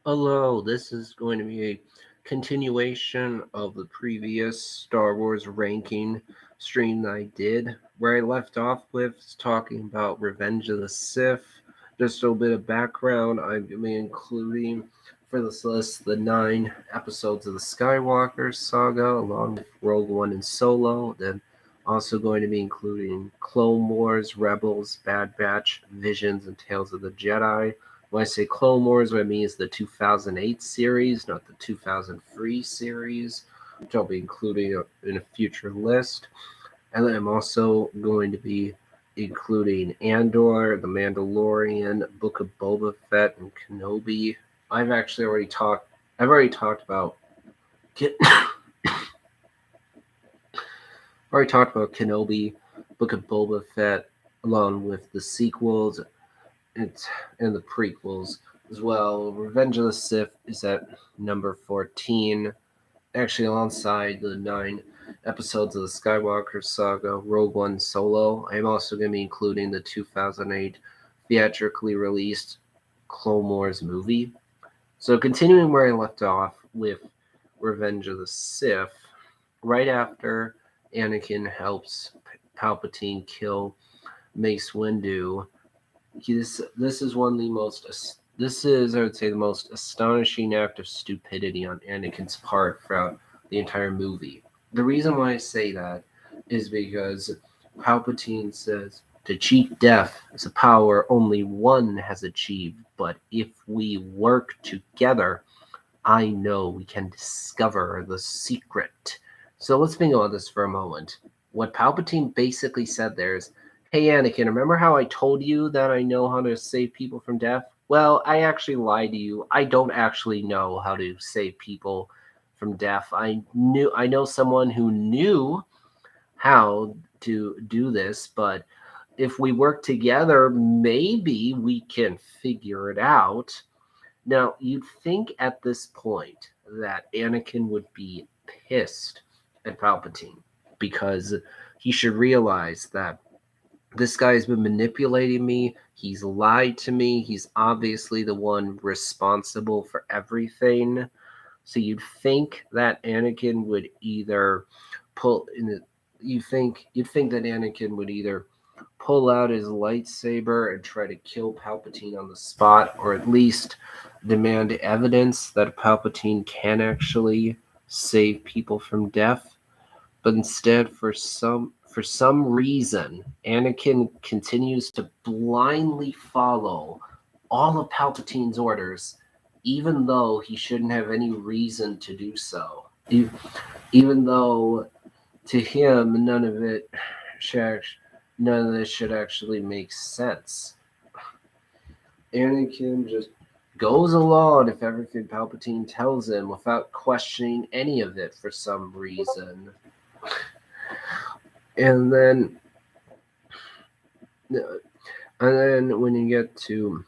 Hello, this is going to be a continuation of the previous Star Wars ranking stream that I did. Where I left off with is talking about Revenge of the Sith. Just a little bit of background, I'm going to be including for this list the 9 episodes of the Skywalker saga, along with Rogue One and Solo. Then also going to be including Clone Wars, Rebels, Bad Batch, Visions, and Tales of the Jedi. When I say Clone Wars, what I mean is the 2008 series, not the 2003 series, which I'll be including in a future list. And then I'm also going to be including Andor, The Mandalorian, Book of Boba Fett, and Kenobi. I've already talked about Kenobi, Book of Boba Fett, along with the sequels and the prequels as well. Revenge of the Sith is at number 14, actually alongside the 9 episodes of the Skywalker saga, Rogue One, Solo. I am also going to be including the 2008 theatrically released Clone Wars movie. So continuing where I left off with Revenge of the Sith, right after Anakin helps Palpatine kill Mace Windu, this is one of the most this is, I would say, the most astonishing act of stupidity on Anakin's part throughout the entire movie. The reason why I say that is because Palpatine says to cheat death is a power only one has achieved, but if we work together, I know we can discover the secret. So let's think about this for a moment. What Palpatine basically said there is, hey Anakin, remember how I told you that I know how to save people from death? Well, I actually lied to you. I don't actually know how to save people from death. I know someone who knew how to do this, but if we work together, maybe we can figure it out. Now, you'd think at this point that Anakin would be pissed at Palpatine because he should realize that this guy's been manipulating me. He's lied to me. He's obviously the one responsible for everything. So you'd think that Anakin would either pull in the you'd think that Anakin would either pull out his lightsaber and try to kill Palpatine on the spot, or at least demand evidence that Palpatine can actually save people from death. But instead, for some reason, Anakin continues to blindly follow all of Palpatine's orders, even though he shouldn't have any reason to do so. Even though to him should, none of this should actually make sense. Anakin just goes along if everything Palpatine tells him without questioning any of it for some reason. And then when you get to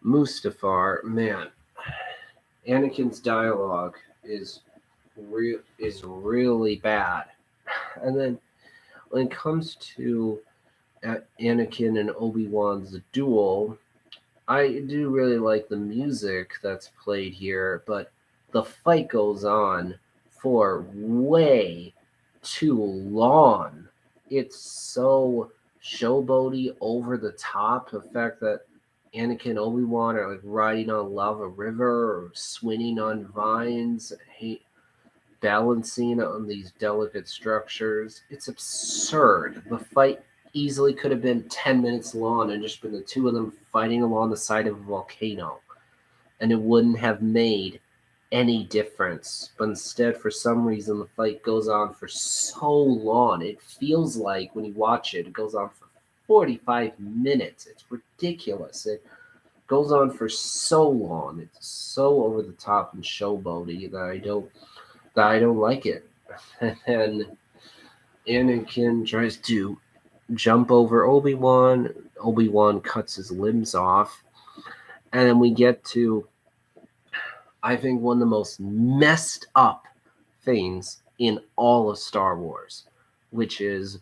Mustafar, man, Anakin's dialogue is really bad. And then when it comes to Anakin and Obi-Wan's duel, I do really like the music that's played here, but the fight goes on for way too long. It's so showboaty, over the top. The fact that Anakin and Obi-Wan are like riding on Lava River or swinging on vines, balancing on these delicate structures. It's absurd. The fight easily could have been 10 minutes long and just been the two of them fighting along the side of a volcano, and it wouldn't have made any difference. But instead, for some reason, the fight goes on for so long. It feels like when you watch it, it goes on for 45 minutes. It's ridiculous. It goes on for so long. It's so over the top and showboaty that I don't like it. And Anakin tries to jump over Obi-Wan. Obi-Wan cuts his limbs off. And then we get to, I think, one of the most messed up things in all of Star Wars, which is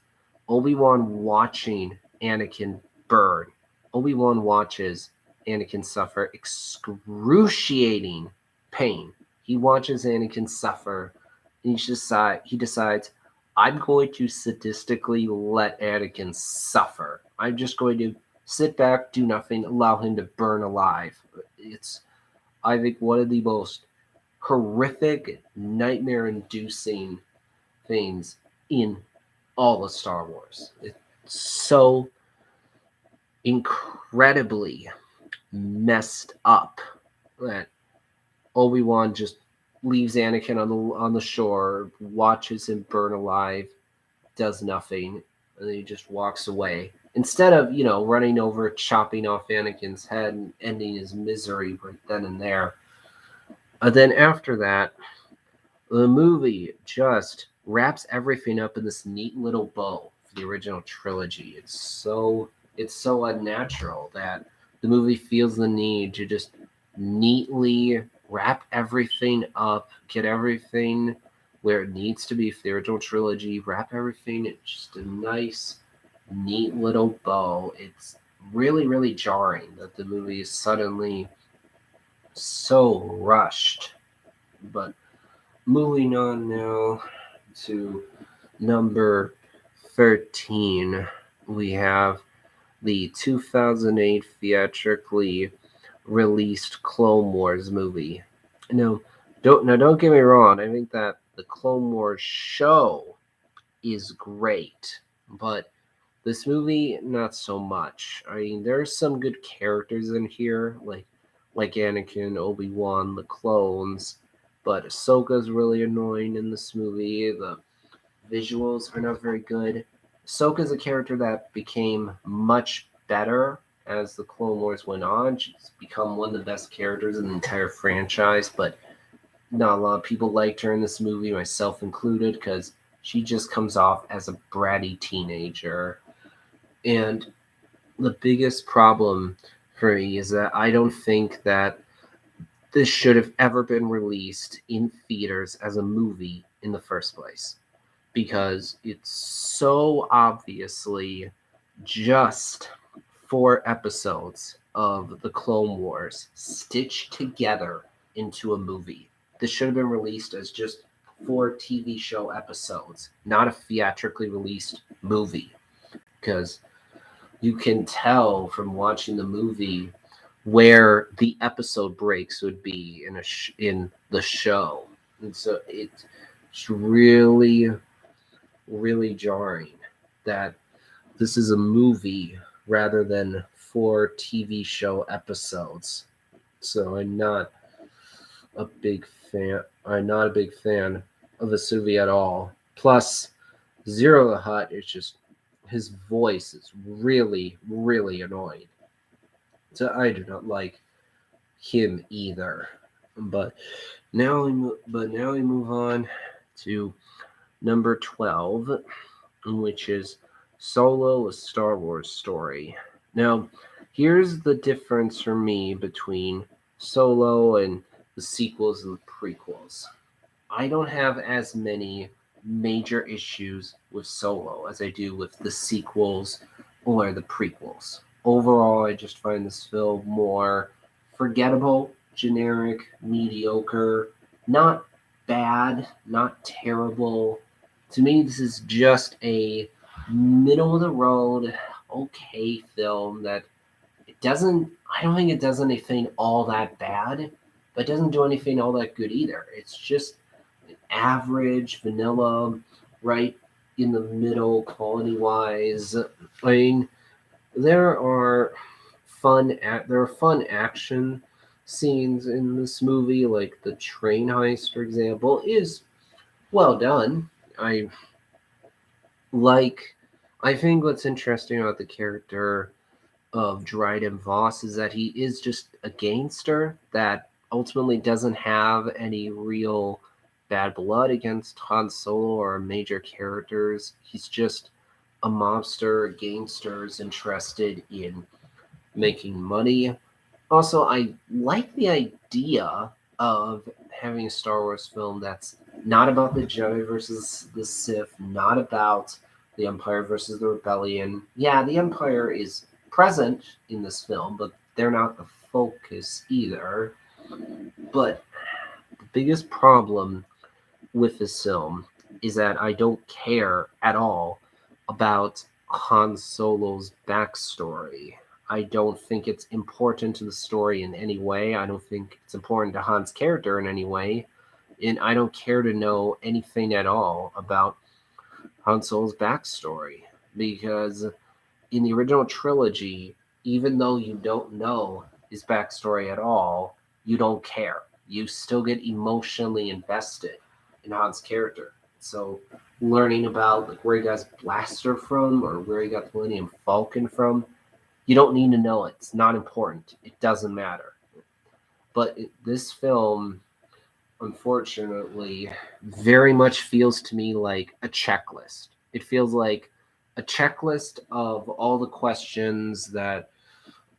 Obi-Wan watching Anakin burn. Obi-Wan watches Anakin suffer excruciating pain. He watches Anakin suffer, and he decides, I'm going to sadistically let Anakin suffer. I'm just going to sit back, do nothing, allow him to burn alive. It's, I think, one of the most horrific, nightmare-inducing things in all of Star Wars. It's so incredibly messed up that Obi-Wan just leaves Anakin on the shore, watches him burn alive, does nothing, and then he just walks away. Instead of, running over, chopping off Anakin's head and ending his misery right then and there. Then after that, the movie just wraps everything up in this neat little bow for the original trilogy. It's so unnatural that the movie feels the need to just neatly wrap everything up, get everything where it needs to be for the original trilogy, wrap everything in just a nice, neat little bow. It's really, really jarring that the movie is suddenly so rushed. But moving on now to number 13, we have the 2008 theatrically released Clone Wars movie. Don't get me wrong. I think that the Clone Wars show is great, but this movie not so much. I mean, there's some good characters in here, like Anakin, Obi-Wan, the clones, but Ahsoka's really annoying in this movie. The visuals are not very good. Ahsoka's a character that became much better as the Clone Wars went on. She's become one of the best characters in the entire franchise, but not a lot of people liked her in this movie, myself included, because she just comes off as a bratty teenager. And the biggest problem for me is that I don't think that this should have ever been released in theaters as a movie in the first place, because it's so obviously just 4 episodes of the Clone Wars stitched together into a movie. This should have been released as just 4 TV show episodes, not a theatrically released movie, because you can tell from watching the movie where the episode breaks would be in the show, and so it's really, really jarring that this is a movie rather than 4 TV show episodes. So I'm not a big fan. I'm not a big fan of this movie at all. Plus, Zero the Hutt is just, his voice is really, really annoying. So I do not like him either. But now we move on to number 12, which is Solo: A Star Wars Story. Now, here's the difference for me between Solo and the sequels and the prequels. I don't have as many major issues with Solo as I do with the sequels or the prequels. Overall, I just find this film more forgettable, generic, mediocre, not bad, not terrible. To me, this is just a middle of the road, okay film that I don't think it does anything all that bad, but it doesn't do anything all that good either. It's just average, vanilla, right in the middle, quality wise. I mean, there are fun action scenes in this movie, like the train heist, for example, is well done. I like. I think what's interesting about the character of Dryden Voss is that he is just a gangster that ultimately doesn't have any real bad blood against Han Solo or major characters. He's just a mobster, a gangster is interested in making money. Also, I like the idea of having a Star Wars film that's not about the Jedi versus the Sith, not about the Empire versus the Rebellion. Yeah, the Empire is present in this film, but they're not the focus either. But the biggest problem with this film is that I don't care at all about Han Solo's backstory. I don't think it's important to the story in any way. I don't think it's important to Han's character in any way. And I don't care to know anything at all about Han Solo's backstory. Because in the original trilogy, even though you don't know his backstory at all, you don't care. You still get emotionally invested in Han's character. So learning about like where he got his blaster from or where he got the Millennium Falcon from, you don't need to know it. It's not important. It doesn't matter. But this film, unfortunately, very much feels to me like a checklist. It feels like a checklist of all the questions that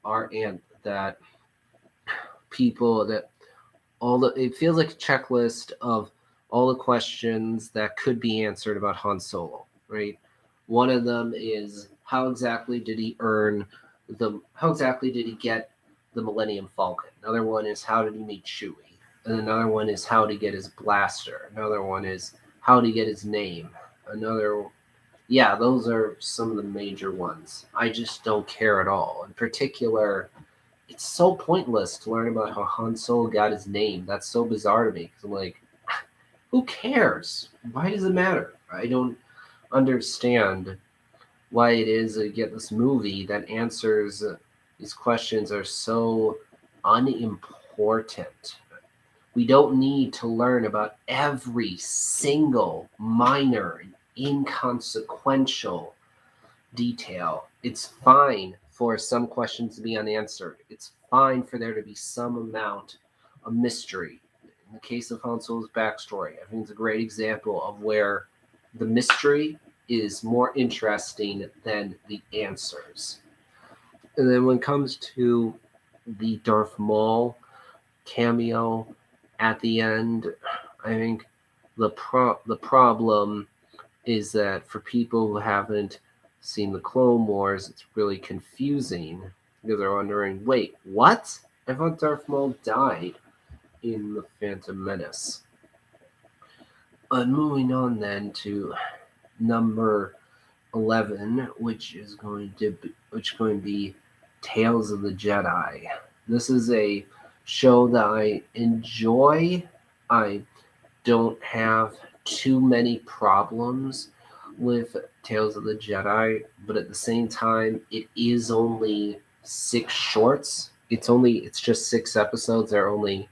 are and that people that all the it feels like a checklist of all the questions that could be answered about Han Solo, right? One of them is how exactly did he get the Millennium Falcon? Another one is how did he meet Chewie? And another one is how to get his blaster. Another one is how to get his name. Yeah, those are some of the major ones. I just don't care at all. In particular, it's so pointless to learn about how Han Solo got his name. That's so bizarre to me because I'm like, who cares? Why does it matter? I don't understand why it is that get this movie that answers these questions are so unimportant. We don't need to learn about every single minor and inconsequential detail. It's fine for some questions to be unanswered. It's fine for there to be some amount of mystery. In the case of Han Solo's backstory, I think it's a great example of where the mystery is more interesting than the answers. And then when it comes to the Darth Maul cameo at the end, I think the problem is that for people who haven't seen the Clone Wars, it's really confusing because they're wondering, wait, what? I thought Darth Maul died in the Phantom Menace. Moving on then to number 11, which is going to be Tales of the Jedi. This is a show that I enjoy. I don't have too many problems with Tales of the Jedi, but at the same time, it is only 6 shorts. It's just 6 episodes. They're only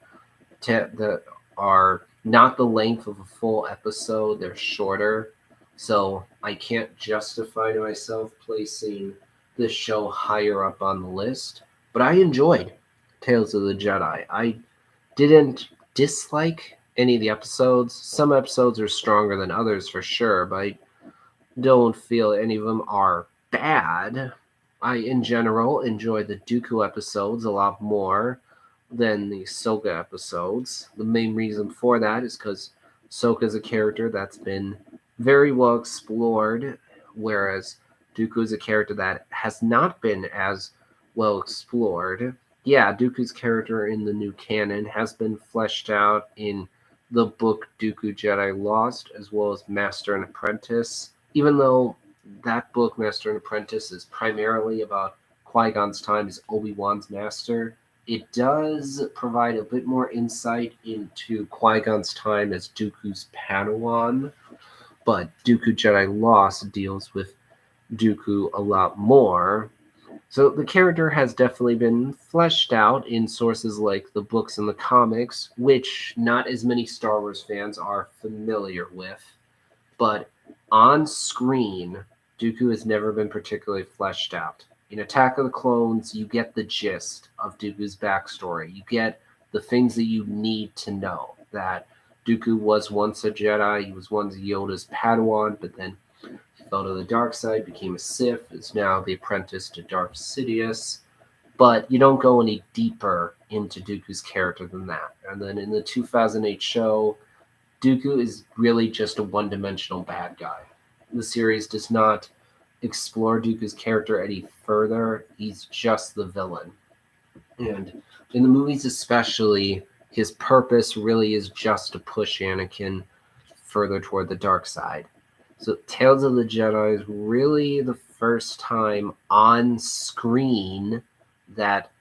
that are not the length of a full episode. They're shorter, so I can't justify to myself placing this show higher up on the list. But I enjoyed Tales of the Jedi. I didn't dislike any of the episodes. Some episodes are stronger than others for sure, but I don't feel any of them are bad. I, in general, enjoy the Dooku episodes a lot more than the Ahsoka episodes. The main reason for that is because Ahsoka is a character that's been very well explored, whereas Dooku is a character that has not been as well explored. Yeah, Dooku's character in the new canon has been fleshed out in the book Dooku Jedi Lost, as well as Master and Apprentice. Even though that book, Master and Apprentice, is primarily about Qui-Gon's time as Obi-Wan's master, it does provide a bit more insight into Qui-Gon's time as Dooku's Padawan, but Dooku Jedi Lost deals with Dooku a lot more. So the character has definitely been fleshed out in sources like the books and the comics, which not as many Star Wars fans are familiar with. But on screen, Dooku has never been particularly fleshed out. In Attack of the Clones, you get the gist of Dooku's backstory. You get the things that you need to know. That Dooku was once a Jedi, he was once Yoda's Padawan, but then he fell to the dark side, became a Sith, is now the apprentice to Darth Sidious. But you don't go any deeper into Dooku's character than that. And then in the 2008 show, Dooku is really just a one-dimensional bad guy. The series does not explore Dooku's character any further. He's just the villain. And in the movies especially, his purpose really is just to push Anakin further toward the dark side. So Tales of the Jedi is really the first time on screen that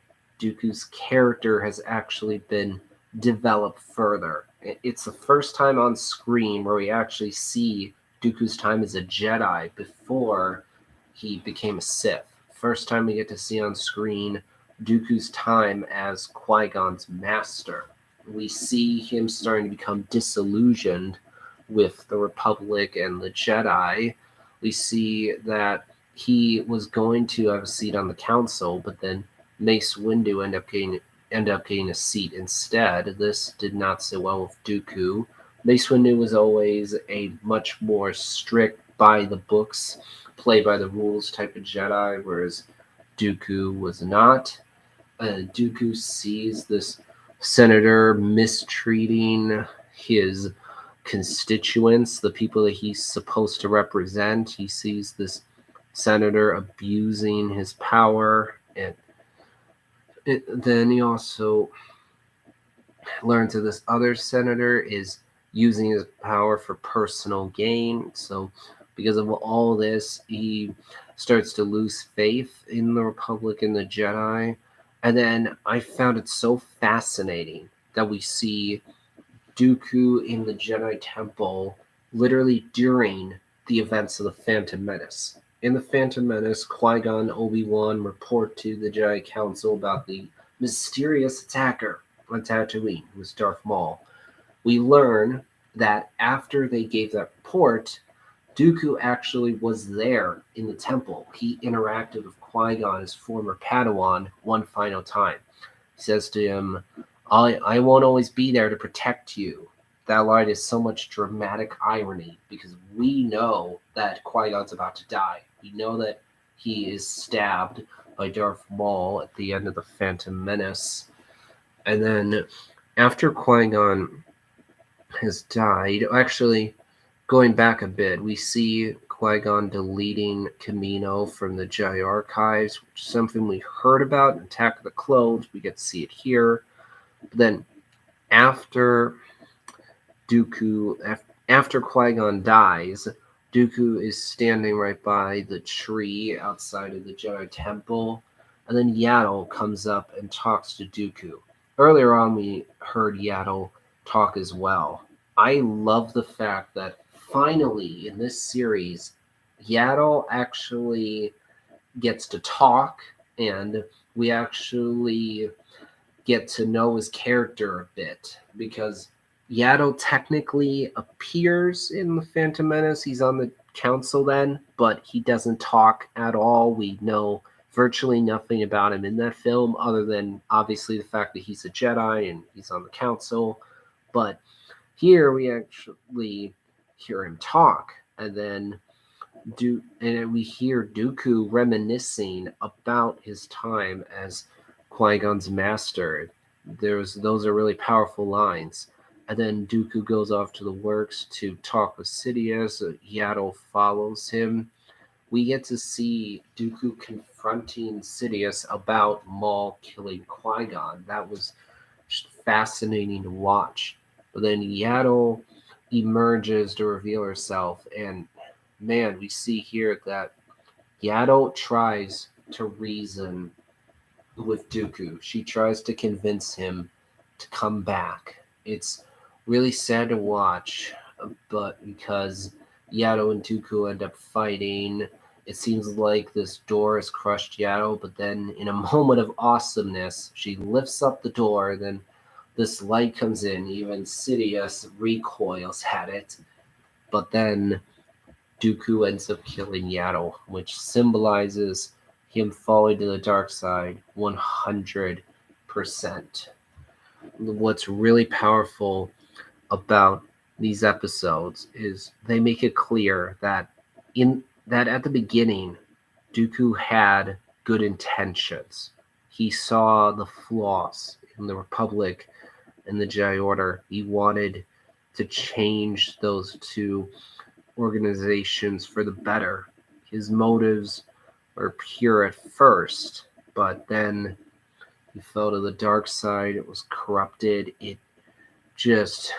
Dooku's character has actually been developed further. It's the first time on screen where we actually see Dooku's time as a Jedi before he became a Sith. First time we get to see on screen Dooku's time as Qui-Gon's master. We see him starting to become disillusioned with the Republic and the Jedi. We see that he was going to have a seat on the council, but then Mace Windu ended up getting a seat instead. This did not sit well with Dooku. Mace Windu was always a much more strict, by the books, play by the rules type of Jedi, whereas Dooku was not. Dooku sees this senator mistreating his constituents, the people that he's supposed to represent. He sees this senator abusing his power, and then he also learns that this other senator is using his power for personal gain. So, because of all this, he starts to lose faith in the Republic and the Jedi. And then I found it so fascinating that we see Dooku in the Jedi Temple literally during the events of the Phantom Menace. In the Phantom Menace, Qui-Gon, Obi-Wan report to the Jedi Council about the mysterious attacker on Tatooine, who was Darth Maul. We learn that after they gave that report, Dooku actually was there in the temple. He interacted with Qui-Gon, his former Padawan, one final time. He says to him, I won't always be there to protect you. That line is so much dramatic irony because we know that Qui-Gon's about to die. We know that he is stabbed by Darth Maul at the end of the Phantom Menace. And then after Qui-Gon has died, actually, going back a bit, we see Qui-Gon deleting Kamino from the Jedi archives, which is something we heard about in Attack of the Clones. We get to see it here. But then after Qui-Gon dies, Dooku is standing right by the tree outside of the Jedi Temple, and then Yaddle comes up and talks to Dooku. Earlier on, we heard Yaddle talk as well. I love the fact that finally in this series, Yaddle actually gets to talk, and we actually get to know his character a bit, because Yaddle technically appears in the Phantom Menace. He's on the council then, but he doesn't talk at all. We know virtually nothing about him in that film other than obviously the fact that he's a Jedi and he's on the council. But here we actually hear him talk, and then we hear Dooku reminiscing about his time as Qui-Gon's master. Those are really powerful lines. And then Dooku goes off to the works to talk with Sidious. Yaddle follows him. We get to see Dooku confronting Sidious about Maul killing Qui-Gon. That was just fascinating to watch. But then Yaddle emerges to reveal herself, and man, we see here that Yaddle tries to reason with Dooku. She tries to convince him to come back. It's really sad to watch, but because Yaddle and Dooku end up fighting, it seems like this door has crushed Yaddle, but then in a moment of awesomeness, she lifts up the door, then this light comes in, even Sidious recoils at it, but then Dooku ends up killing Yaddle, which symbolizes him falling to the dark side 100%. What's really powerful about these episodes is they make it clear that at the beginning, Dooku had good intentions. He saw the flaws in the Republic and the Jedi Order. He wanted to change those two organizations for the better. His motives were pure at first, but then He fell to the dark side. It was corrupted. It just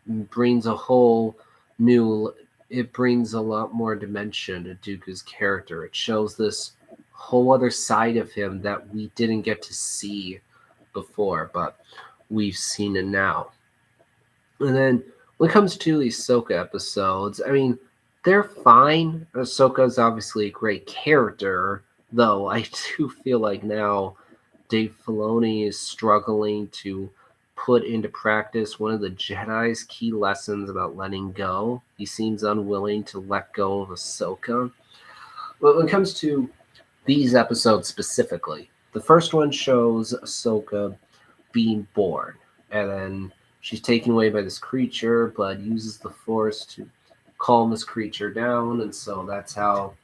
brings a whole new. It brings a lot more dimension to Dooku's character. It shows this whole other side of him that we didn't get to see before, but we've seen it now. And then when it comes to these Ahsoka episodes, I mean, they're fine. Ahsoka's obviously a great character, though I do feel like now Dave Filoni is struggling to put into practice one of the Jedi's key lessons about letting go. He seems unwilling to let go of Ahsoka. But when it comes to these episodes specifically, the first one shows Ahsoka being born, and then she's taken away by this creature, but uses the Force to calm this creature down, and so that's how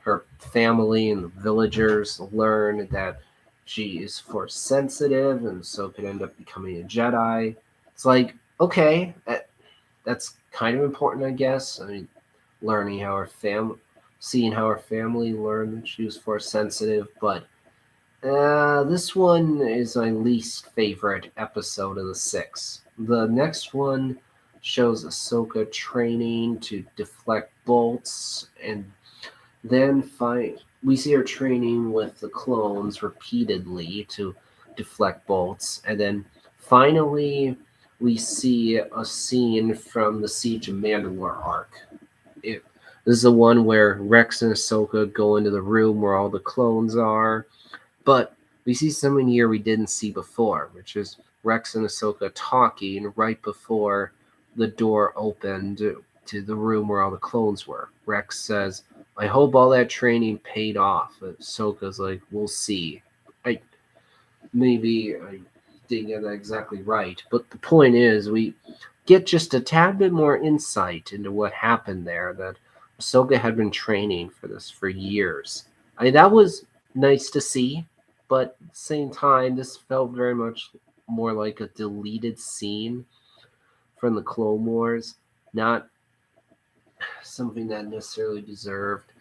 her family and the villagers learn that she is Force sensitive, and so could end up becoming a Jedi. It's like, okay, that's kind of important, I guess. I mean, learning how her family, seeing how her family learned that she was Force sensitive, but this one is my least favorite episode of the six. The next one shows Ahsoka training to deflect bolts, and then we see her training with the clones repeatedly to deflect bolts, and then finally we see a scene from the Siege of Mandalore arc. This is the one where Rex and Ahsoka go into the room where all the clones are. But we see something here we didn't see before, which is Rex and Ahsoka talking right before the door opened to the room where all the clones were. Rex says, "I hope all that training paid off." Ahsoka's like, "We'll see." I didn't get that exactly right, but the point is we get just a tad bit more insight into what happened there. That Ahsoka had been training for this for years. I mean, that was nice to see, but at the same time, this felt very much more like a deleted scene from the Clone Wars, not something that necessarily deserved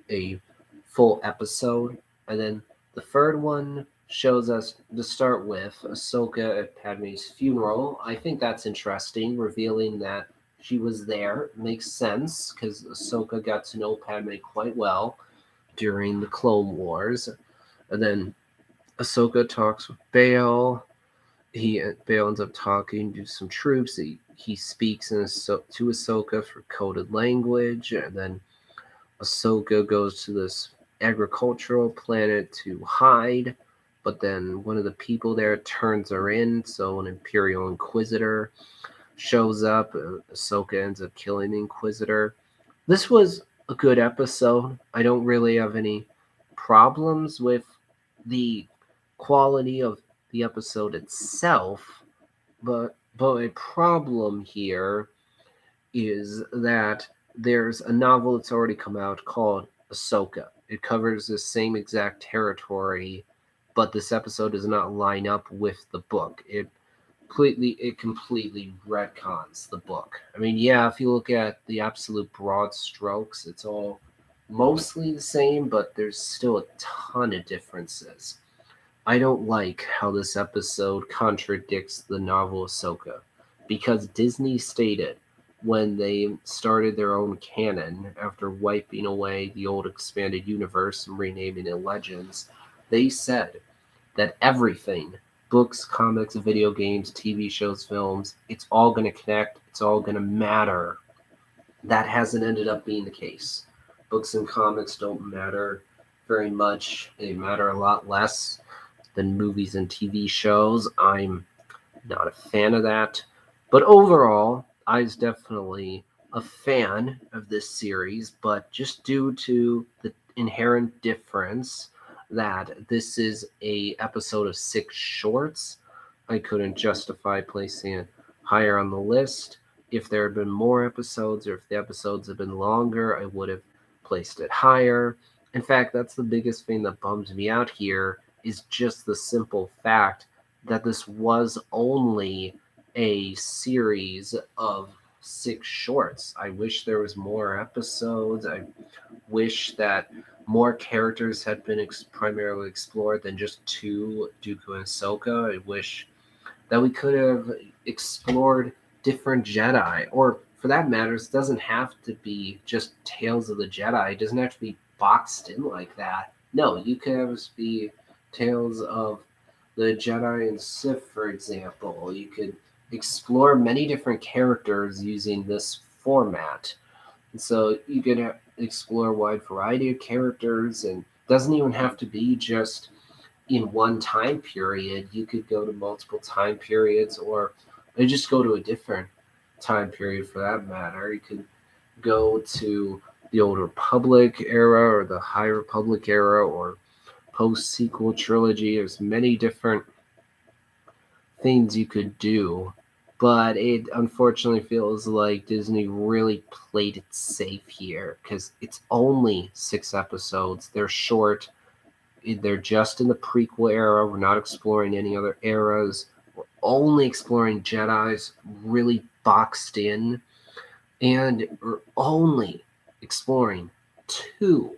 a full episode. And then the third one shows us to start with Ahsoka at Padme's funeral. I think that's interesting, revealing that she was there. It makes sense because Ahsoka got to know Padme quite well during the Clone Wars. And then Ahsoka talks with Bail. Bail ends up talking to some troops. He speaks to Ahsoka for coded language, and then Ahsoka goes to this agricultural planet to hide. But then one of the people there turns her in, so an Imperial Inquisitor shows up. Ahsoka ends up killing the Inquisitor. This was a good episode. I don't really have any problems with the quality of the episode itself, but a problem here is that there's a novel that's already come out called Ahsoka. It covers the same exact territory, but this episode does not line up with the book. It completely retcons the book. I mean, yeah, if you look at the absolute broad strokes, it's all mostly the same, but there's still a ton of differences. I don't like how this episode contradicts the novel Ahsoka, because Disney stated when they started their own canon after wiping away the old expanded universe and renaming it Legends, they said that everything books, comics, video games, TV shows, films it's all going to connect, it's all going to matter. That hasn't ended up being the case. Books and comics don't matter very much, they matter a lot less than movies and TV shows. I'm not a fan of that. But overall, I was definitely a fan of this series, but just due to the inherent difference that this is a episode of six shorts, I couldn't justify placing it higher on the list. If there had been more episodes or if the episodes had been longer, I would have placed it higher. In fact, that's the biggest thing that bums me out here is just the simple fact that this was only a series of six shorts. I wish there was more episodes. I wish that more characters had been primarily explored than just two, Dooku and Ahsoka. I wish that we could have explored different Jedi, or for that matter, it doesn't have to be just Tales of the Jedi. It doesn't have to be boxed in like that. No, you could have us be Tales of the Jedi and Sith, for example. You could explore many different characters using this format. And so you could explore a wide variety of characters, and doesn't even have to be just in one time period. You could go to multiple time periods, or just go to a different time period for that matter. You could go to the Old Republic era or the High Republic era or post sequel trilogy. There's many different things you could do, but it unfortunately feels like Disney really played it safe here because it's only 6 episodes. They're short. They're just in the prequel era. We're not exploring any other eras. We're only exploring Jedi's really boxed in, and we're only exploring 2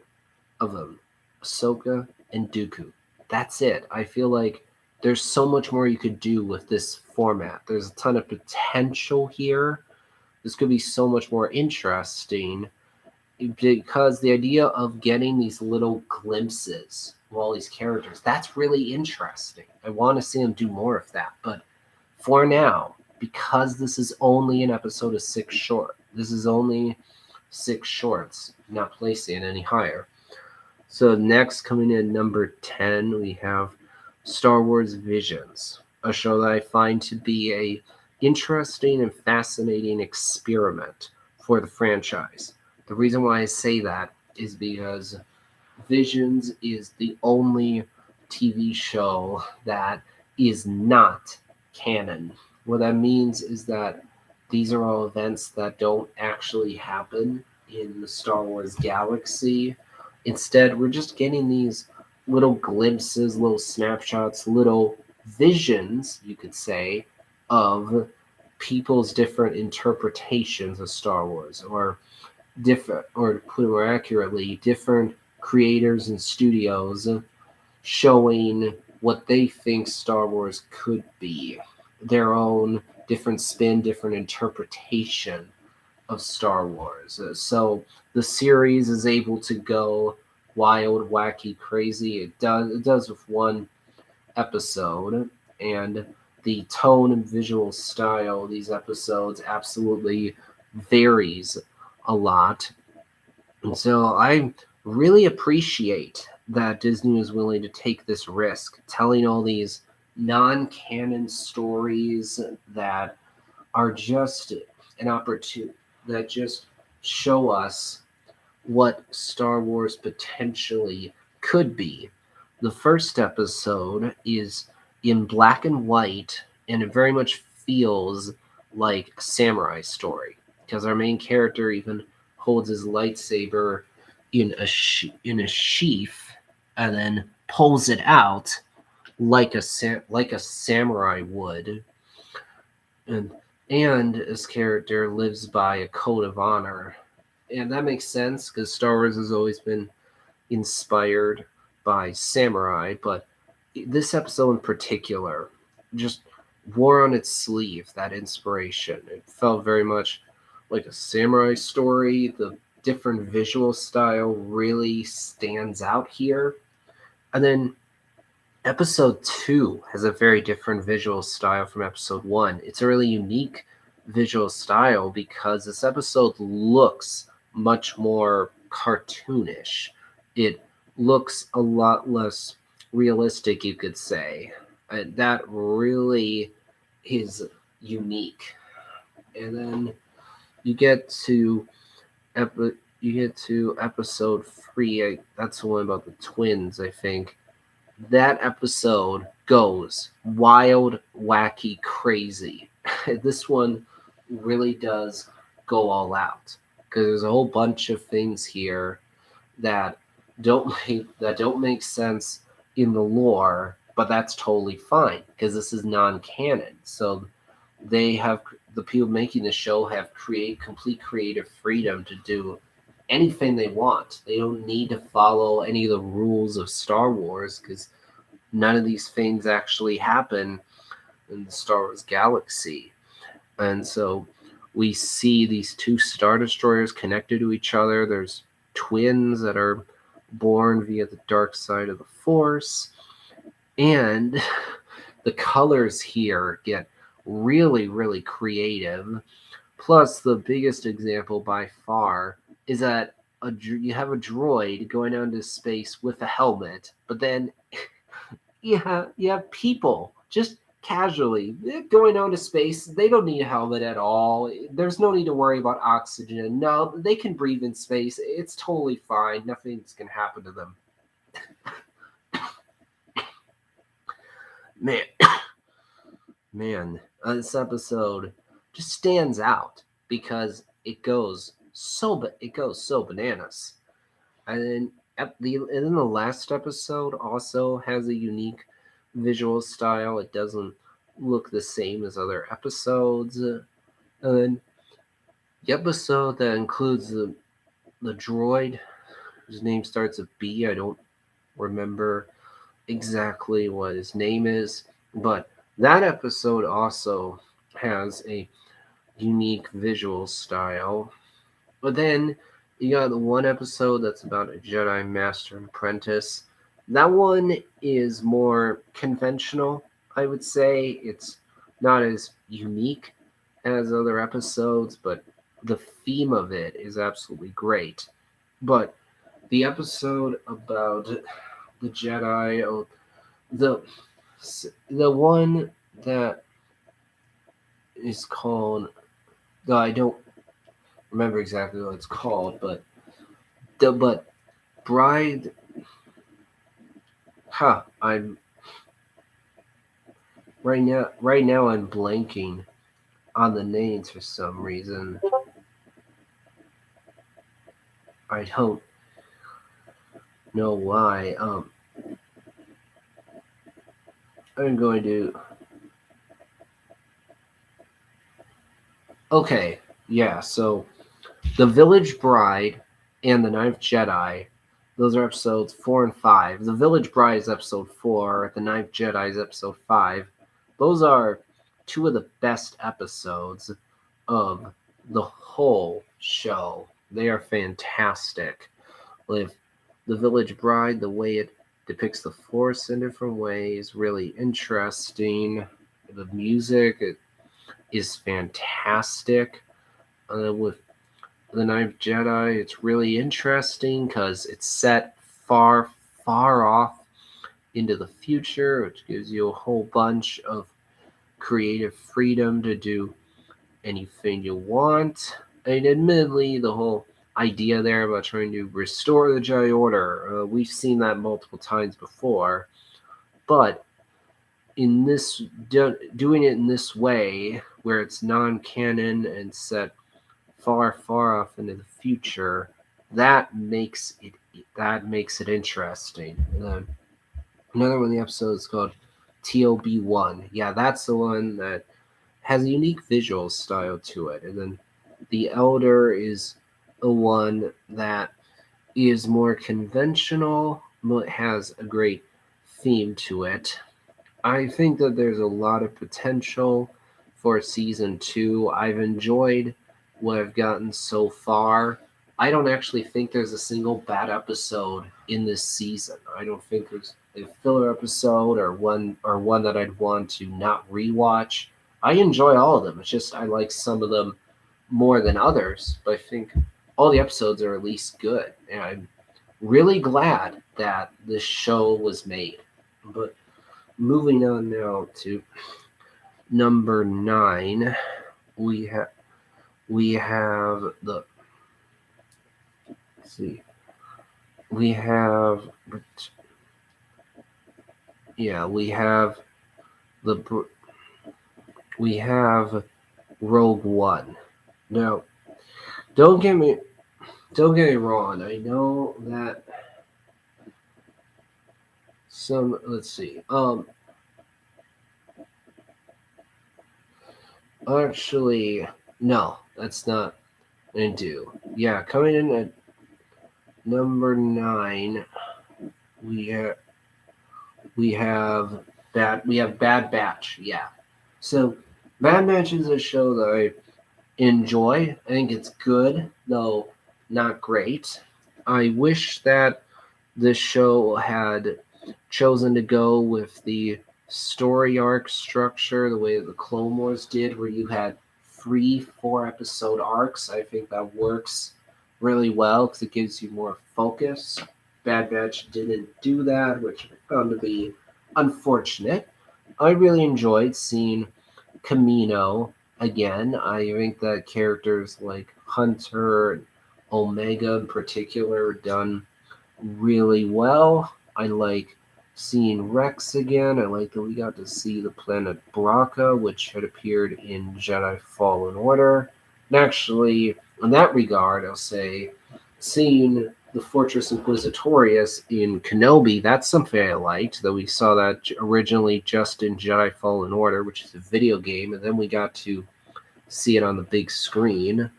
of them, Ahsoka and Dooku. That's it. I feel like there's so much more you could do with this format. There's a ton of potential here. This could be so much more interesting because the idea of getting these little glimpses of all these characters, that's really interesting. I want to see them do more of that. But for now, because this is only an episode of 6 short, this is only 6 shorts, not placing it any higher. So next, coming in number 10, we have Star Wars Visions, a show that I find to be a interesting and fascinating experiment for the franchise. The reason why I say that is because Visions is the only TV show that is not canon. What that means is that these are all events that don't actually happen in the Star Wars galaxy. Instead, we're just getting these little glimpses, little snapshots, little visions, you could say, of people's different interpretations of Star Wars, or different, or to put it more accurately, different creators and studios showing what they think Star Wars could be, their own different spin, different interpretation of Star Wars. So the series is able to go wild, wacky, crazy. It does with one episode, and the tone and visual style of these episodes absolutely varies a lot. And so I really appreciate that Disney was willing to take this risk, telling all these non-canon stories that are just an opportunity, that just show us what Star Wars potentially could be. The first episode is in black and white, and it very much feels like a samurai story because our main character even holds his lightsaber in a sheath and then pulls it out like a samurai would, and his character lives by a code of honor. And that makes sense because Star Wars has always been inspired by samurai, but this episode in particular just wore on its sleeve that inspiration. It felt very much like a samurai story. The different visual style really stands out here. And then episode 2 has a very different visual style from episode 1. It's a really unique visual style because this episode looks much more cartoonish. It looks a lot less realistic, you could say. That really is unique. And then you get to episode 3. That's the one about the twins, I think. That episode goes wild, wacky, crazy. This one really does go all out because there's a whole bunch of things here that don't make sense in the lore, but that's totally fine because this is non-canon. So the people making the show have complete creative freedom to do anything they want. They don't need to follow any of the rules of Star Wars because none of these things actually happen in the Star Wars galaxy. And so we see these two Star Destroyers connected to each other. There's twins that are born via the dark side of the Force. And the colors here get really, really creative. Plus, the biggest example by far is that you have a droid going out into space with a helmet, but then you have people just casually going out into space. They don't need a helmet at all. There's no need to worry about oxygen. No, they can breathe in space. It's totally fine. Nothing's going to happen to them. Man, this episode just stands out because it goes so bananas. And then the last episode also has a unique visual style. It doesn't look the same as other episodes. And then the episode that includes the droid, whose name starts with B. I don't remember exactly what his name is, but that episode also has a unique visual style. But then you got the one episode that's about a Jedi Master and Apprentice. That one is more conventional, I would say. It's not as unique as other episodes, but the theme of it is absolutely great. But the episode about the Jedi, the one that is called, though I don't remember exactly what it's called, but Bride. I'm right now. Right now, I'm blanking on the names for some reason. I don't know why. I'm going to. Okay, yeah. So, The Village Bride and The Ninth Jedi. Those are episodes 4 and 5. The Village Bride is episode 4. The Ninth Jedi is episode 5. Those are two of the best episodes of the whole show. They are fantastic. With The Village Bride, the way it depicts the Force in different ways, really interesting. The music is fantastic. With The Ninth Jedi, it's really interesting because it's set far, far off into the future, which gives you a whole bunch of creative freedom to do anything you want. And admittedly, the whole idea there about trying to restore the Jedi Order, we've seen that multiple times before. But in this, doing it in this way, where it's non-canon and set far, far off into the future, that makes it interesting. And then another one of the episodes is called TOB1. Yeah, that's the one that has a unique visual style to it. And then The Elder is the one that is more conventional, but has a great theme to it. I think that there's a lot of potential for season 2. I've enjoyed what I've gotten so far. I don't actually think there's a single bad episode in this season. I don't think there's a filler episode or one that I'd want to not rewatch. I enjoy all of them. It's just I like some of them more than others, but I think all the episodes are at least good. And I'm really glad that this show was made. But moving on now to number 9, we have the let's see. We have we have we have Rogue One. Now, don't get me wrong. I know that some let's see. Actually, no, that's not going to do. Yeah, coming in at number 9, we have we have Bad Batch. Yeah. So Bad Batch is a show that I enjoy. I think it's good, though not great. I wish that this show had chosen to go with the story arc structure the way that the Clone Wars did, where you had 3 4 episode arcs. I think that works really well because it gives you more focus. Bad Batch didn't do that, which I found to be unfortunate. I really enjoyed seeing Camino again. I think that characters like Hunter and Omega in particular are done really well. I like seeing Rex again. I like that we got to see the planet Bracca, which had appeared in Jedi Fallen Order. And actually, in that regard, I'll say seeing the Fortress Inquisitorius in Kenobi, that's something I liked, that we saw that originally just in Jedi Fallen Order, which is a video game, and then we got to see it on the big screen.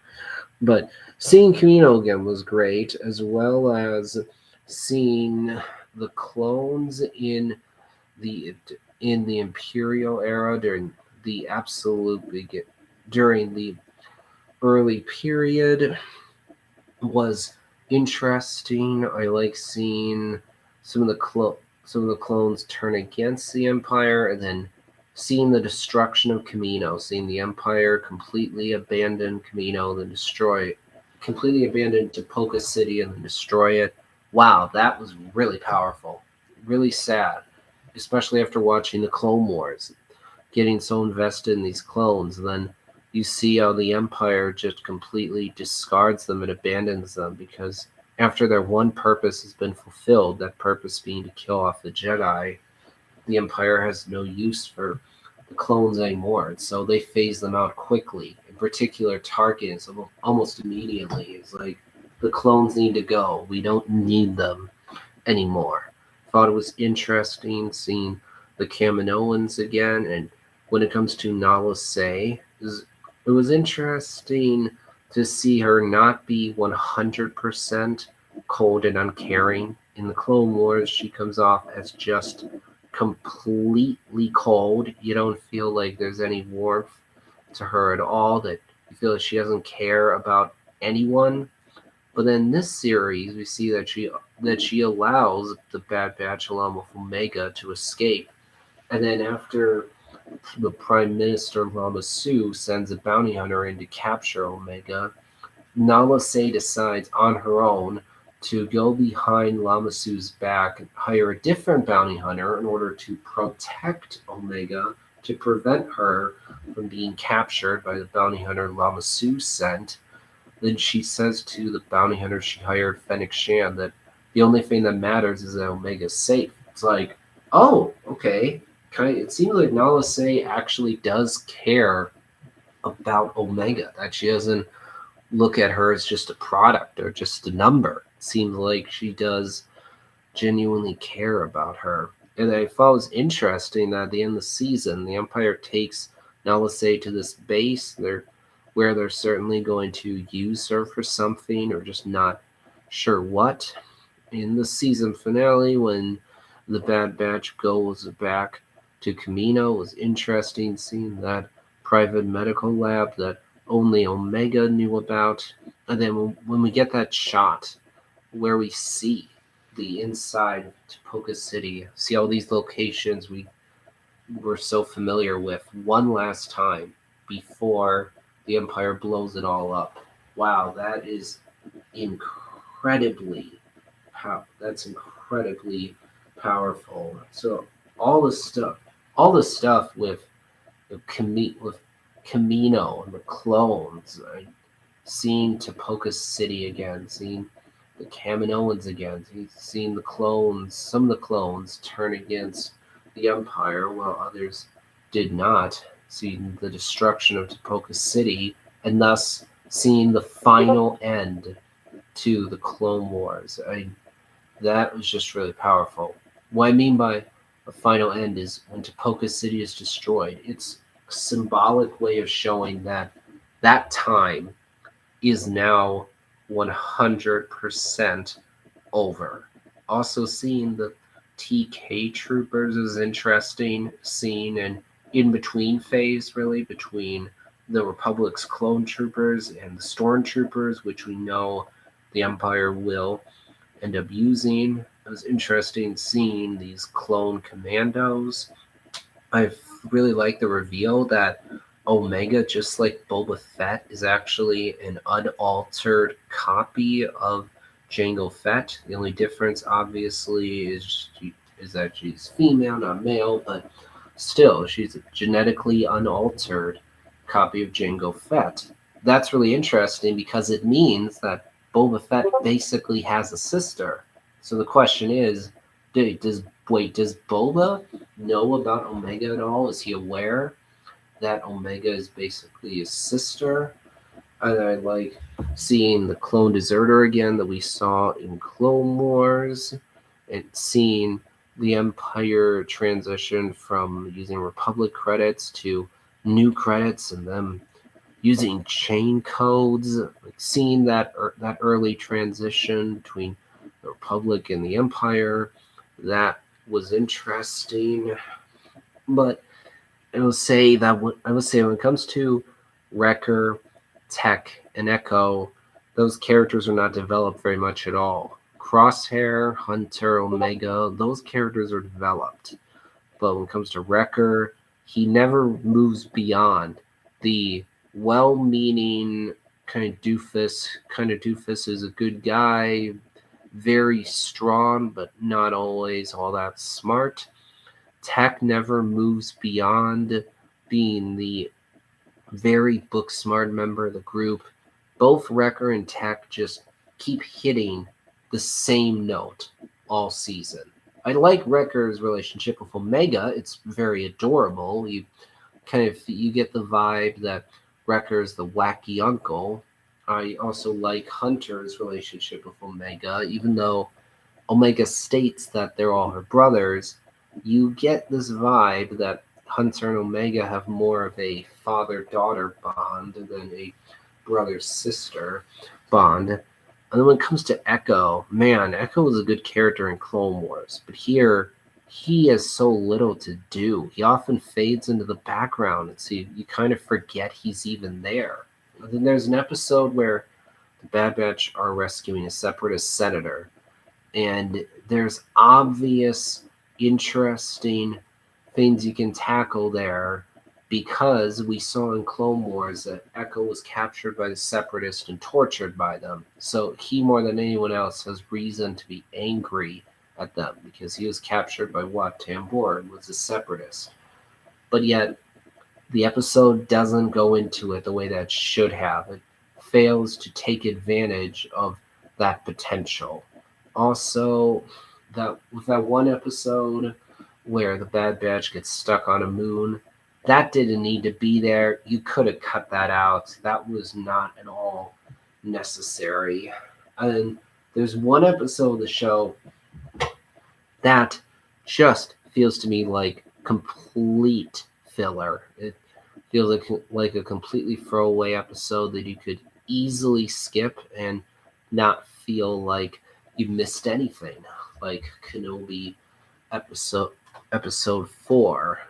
But seeing Camino again was great, as well as seeing the clones the in the Imperial era during the early period was interesting. I like seeing some of the clones turn against the Empire, and then seeing the destruction of Camino, seeing the Empire completely abandon Camino, then completely abandon Tapoka City, and then destroy it. Wow, that was really powerful, really sad, especially after watching the Clone Wars, getting so invested in these clones, and then you see how the Empire just completely discards them and abandons them because after their one purpose has been fulfilled, that purpose being to kill off the Jedi, the Empire has no use for the clones anymore. And so they phase them out quickly. In particular, Tarkin is almost immediately. It's like, the clones need to go. We don't need them anymore. Thought it was interesting seeing the Kaminoans again. And when it comes to Nala Se, it was interesting to see her not be 100% cold and uncaring. In the Clone Wars, she comes off as just completely cold. You don't feel like there's any warmth to her at all, that you feel that she doesn't care about anyone. But then this series, we see that she allows the Bad Batch along with Omega to escape. And then after the Prime Minister Lama Su sends a bounty hunter in to capture Omega, Nala Se decides on her own to go behind Lama Su's back and hire a different bounty hunter in order to protect Omega, to prevent her from being captured by the bounty hunter Lama Su sent. Then she says to the bounty hunter she hired, Fennec Shan, that the only thing that matters is that Omega's safe. It's like, oh, okay. It seems like Nala Se actually does care about Omega, that she doesn't look at her as just a product or just a number. It seems like she does genuinely care about her. And I thought it was interesting that at the end of the season, the Empire takes Nala Se to this base where they're certainly going to use her for something or just not sure what. In the season finale, when the Bad Batch goes back to Camino, it was interesting seeing that private medical lab that only Omega knew about. And then when we get that shot where we see the inside of Tapoka City, see all these locations we were so familiar with one last time before the Empire blows it all up. Wow, incredibly that's incredibly powerful. So all the stuff with Camino and the clones, seeing Tapoka City again, seeing the Kaminoans again, seeing some of the clones turn against the Empire while others did not, seeing the destruction of Tapoka City, and thus seeing the final end to the Clone Wars. That was just really powerful. What I mean by the final end is when Tapoka City is destroyed, it's a symbolic way of showing that time is now 100% over. Also, seeing the TK troopers is interesting. Seeing an in between phase, really, between the Republic's clone troopers and the stormtroopers, which we know the Empire will end up using. It was interesting seeing these clone commandos. I really like the reveal that Omega, just like Boba Fett, is actually an unaltered copy of Jango Fett. The only difference, obviously, is that she's female, not male, but still, she's a genetically unaltered copy of Jango Fett. That's really interesting because it means that Boba Fett basically has a sister. So the question is, does Boba know about Omega at all? Is he aware that Omega is basically his sister? And I like seeing the clone deserter again that we saw in Clone Wars, and seeing the Empire transition from using Republic credits to new credits and them using chain codes. Like seeing that that early transition between the Republic and the Empire, that was interesting. But I will say when it comes to Wrecker, Tech, and Echo, those characters are not developed very much at all. Crosshair, Hunter, Omega, those characters are developed. But when it comes to Wrecker, he never moves beyond the well-meaning kind of doofus. Kind of doofus is a good guy, very strong, but not always all that smart. Tech never moves beyond being the very book smart member of the group. Both Wrecker and Tech just keep hitting the same note all season. I like Wrecker's relationship with Omega. It's very adorable. You get the vibe that Wrecker's the wacky uncle. I also like Hunter's relationship with Omega, even though Omega states that they're all her brothers. You get this vibe that Hunter and Omega have more of a father-daughter bond than a brother-sister bond. And then when it comes to Echo, man, Echo was a good character in Clone Wars, but here he has so little to do. He often fades into the background, and so you kind of forget he's even there. And then there's an episode where the Bad Batch are rescuing a separatist senator, and there's obvious, interesting things you can tackle there because we saw in Clone Wars that Echo was captured by the Separatists and tortured by them. So he, more than anyone else, has reason to be angry at them because he was captured by Wat Tambor and was a Separatist. But yet, the episode doesn't go into it the way that it should have. It fails to take advantage of that potential. Also, with that one episode where the Bad Batch gets stuck on a moon, that didn't need to be there. You could have cut that out. That was not at all necessary. And there's one episode of the show that just feels to me like complete filler. It feels like a completely throwaway episode that you could easily skip and not feel like you missed anything, like Kenobi episode 4.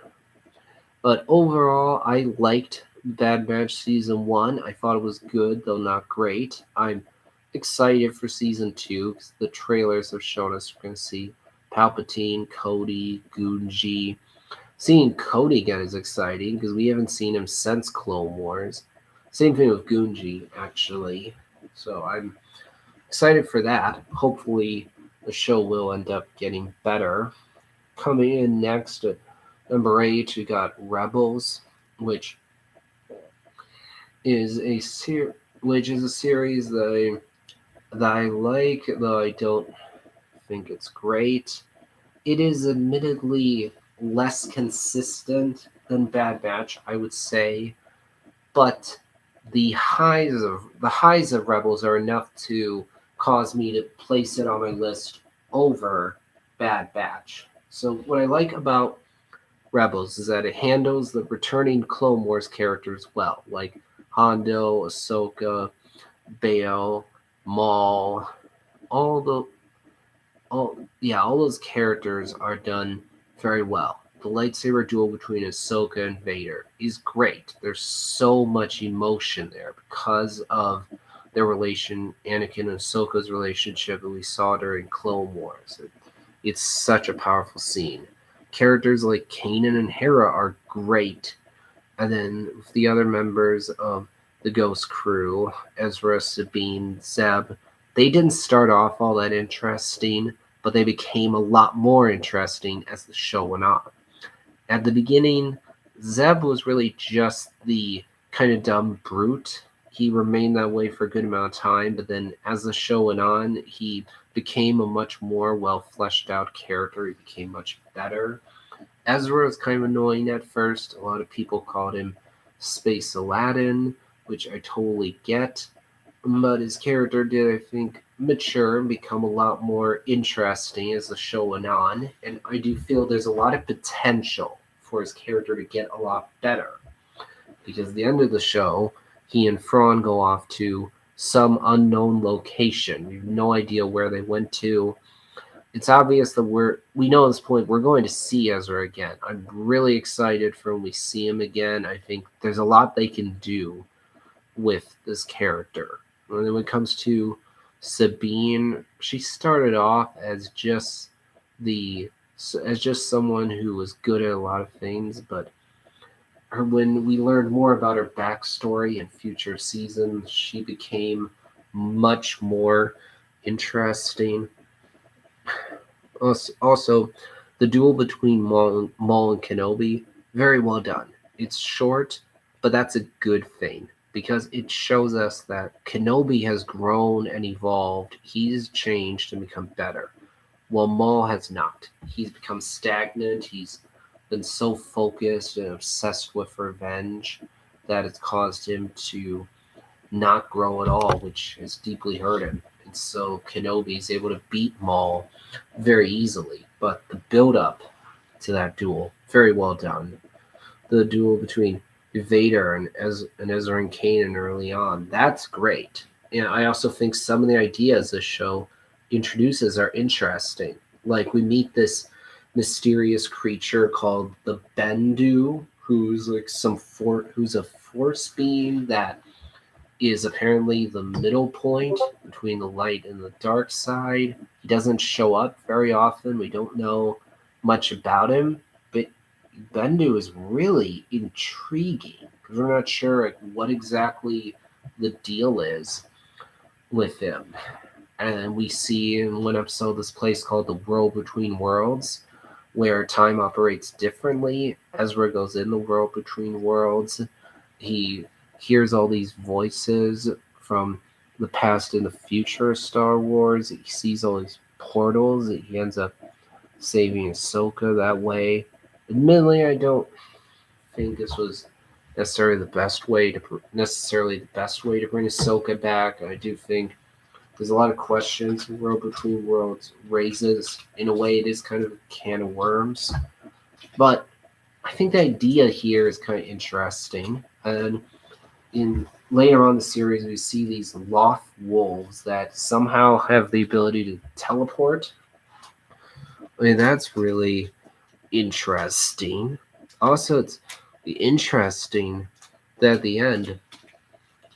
But overall, I liked Bad Batch season 1. I thought it was good, though not great. I'm excited for season 2 because the trailers have shown us we're going to see Palpatine, Cody, Gunji. Seeing Cody again is exciting because we haven't seen him since Clone Wars. Same thing with Gunji, actually. So I'm excited for that. Hopefully, the show will end up getting better. Coming in next at number 8, we got Rebels, which is a series that I like, though I don't think it's great. It is admittedly less consistent than Bad Batch, I would say, but the highs of Rebels are enough to cause me to place it on my list over Bad Batch. So what I like about Rebels is that it handles the returning Clone Wars characters well, like Hondo, Ahsoka, Bail, Maul, all all those characters are done very well. The lightsaber duel between Ahsoka and Vader is great. There's so much emotion there because of their relation, Anakin and Ahsoka's relationship that we saw during Clone Wars. It's such a powerful scene. Characters like Kanan and Hera are great, and then the other members of the Ghost Crew, Ezra, Sabine, Zeb, they didn't start off all that interesting, but they became a lot more interesting as the show went on. At the beginning, Zeb was really just the kind of dumb brute. He remained that way for a good amount of time, but then as the show went on, he became a much more well fleshed out character. He became much better. Ezra was kind of annoying at first. A lot of people called him Space Aladdin, which I totally get. But his character did, I think, mature and become a lot more interesting as the show went on. And I do feel there's a lot of potential for his character to get a lot better. Because at the end of the show, he and Thrawn go off to some unknown location. We have no idea where they went to. It's obvious that we know at this point we're going to see Ezra again. I'm really excited for when we see him again. I think there's a lot they can do with this character. And then when it comes to Sabine, she started off as just someone who was good at a lot of things, but when we learned more about her backstory in future seasons, she became much more interesting. Also, the duel between Maul and Kenobi, very well done. It's short, but that's a good thing because it shows us that Kenobi has grown and evolved. He's changed and become better, while Maul has not. He's become stagnant. He's been so focused and obsessed with revenge that it's caused him to not grow at all, which has deeply hurt him. And so Kenobi is able to beat Maul very easily. But the build up to that duel, very well done. The duel between Vader and Ezra and Kanan early on, that's great. And I also think some of the ideas this show introduces are interesting. Like we meet this mysterious creature called the Bendu, who's like who's a force being that is apparently the middle point between the light and the dark side. He doesn't show up very often. We don't know much about him, but Bendu is really intriguing because we're not sure like, what exactly the deal is with him. And we see in one episode this place called the World Between Worlds, where time operates differently. Ezra goes in the World Between Worlds. He hears all these voices from the past and the future of Star Wars. He sees all these portals. He ends up saving Ahsoka that way. Admittedly, I don't think this was necessarily the best way to bring Ahsoka back. I do think there's a lot of questions World Between Worlds raises. In a way, it is kind of a can of worms. But I think the idea here is kind of interesting. And in later on in the series, we see these Loth wolves that somehow have the ability to teleport. I mean, that's really interesting. Also, it's interesting that at the end,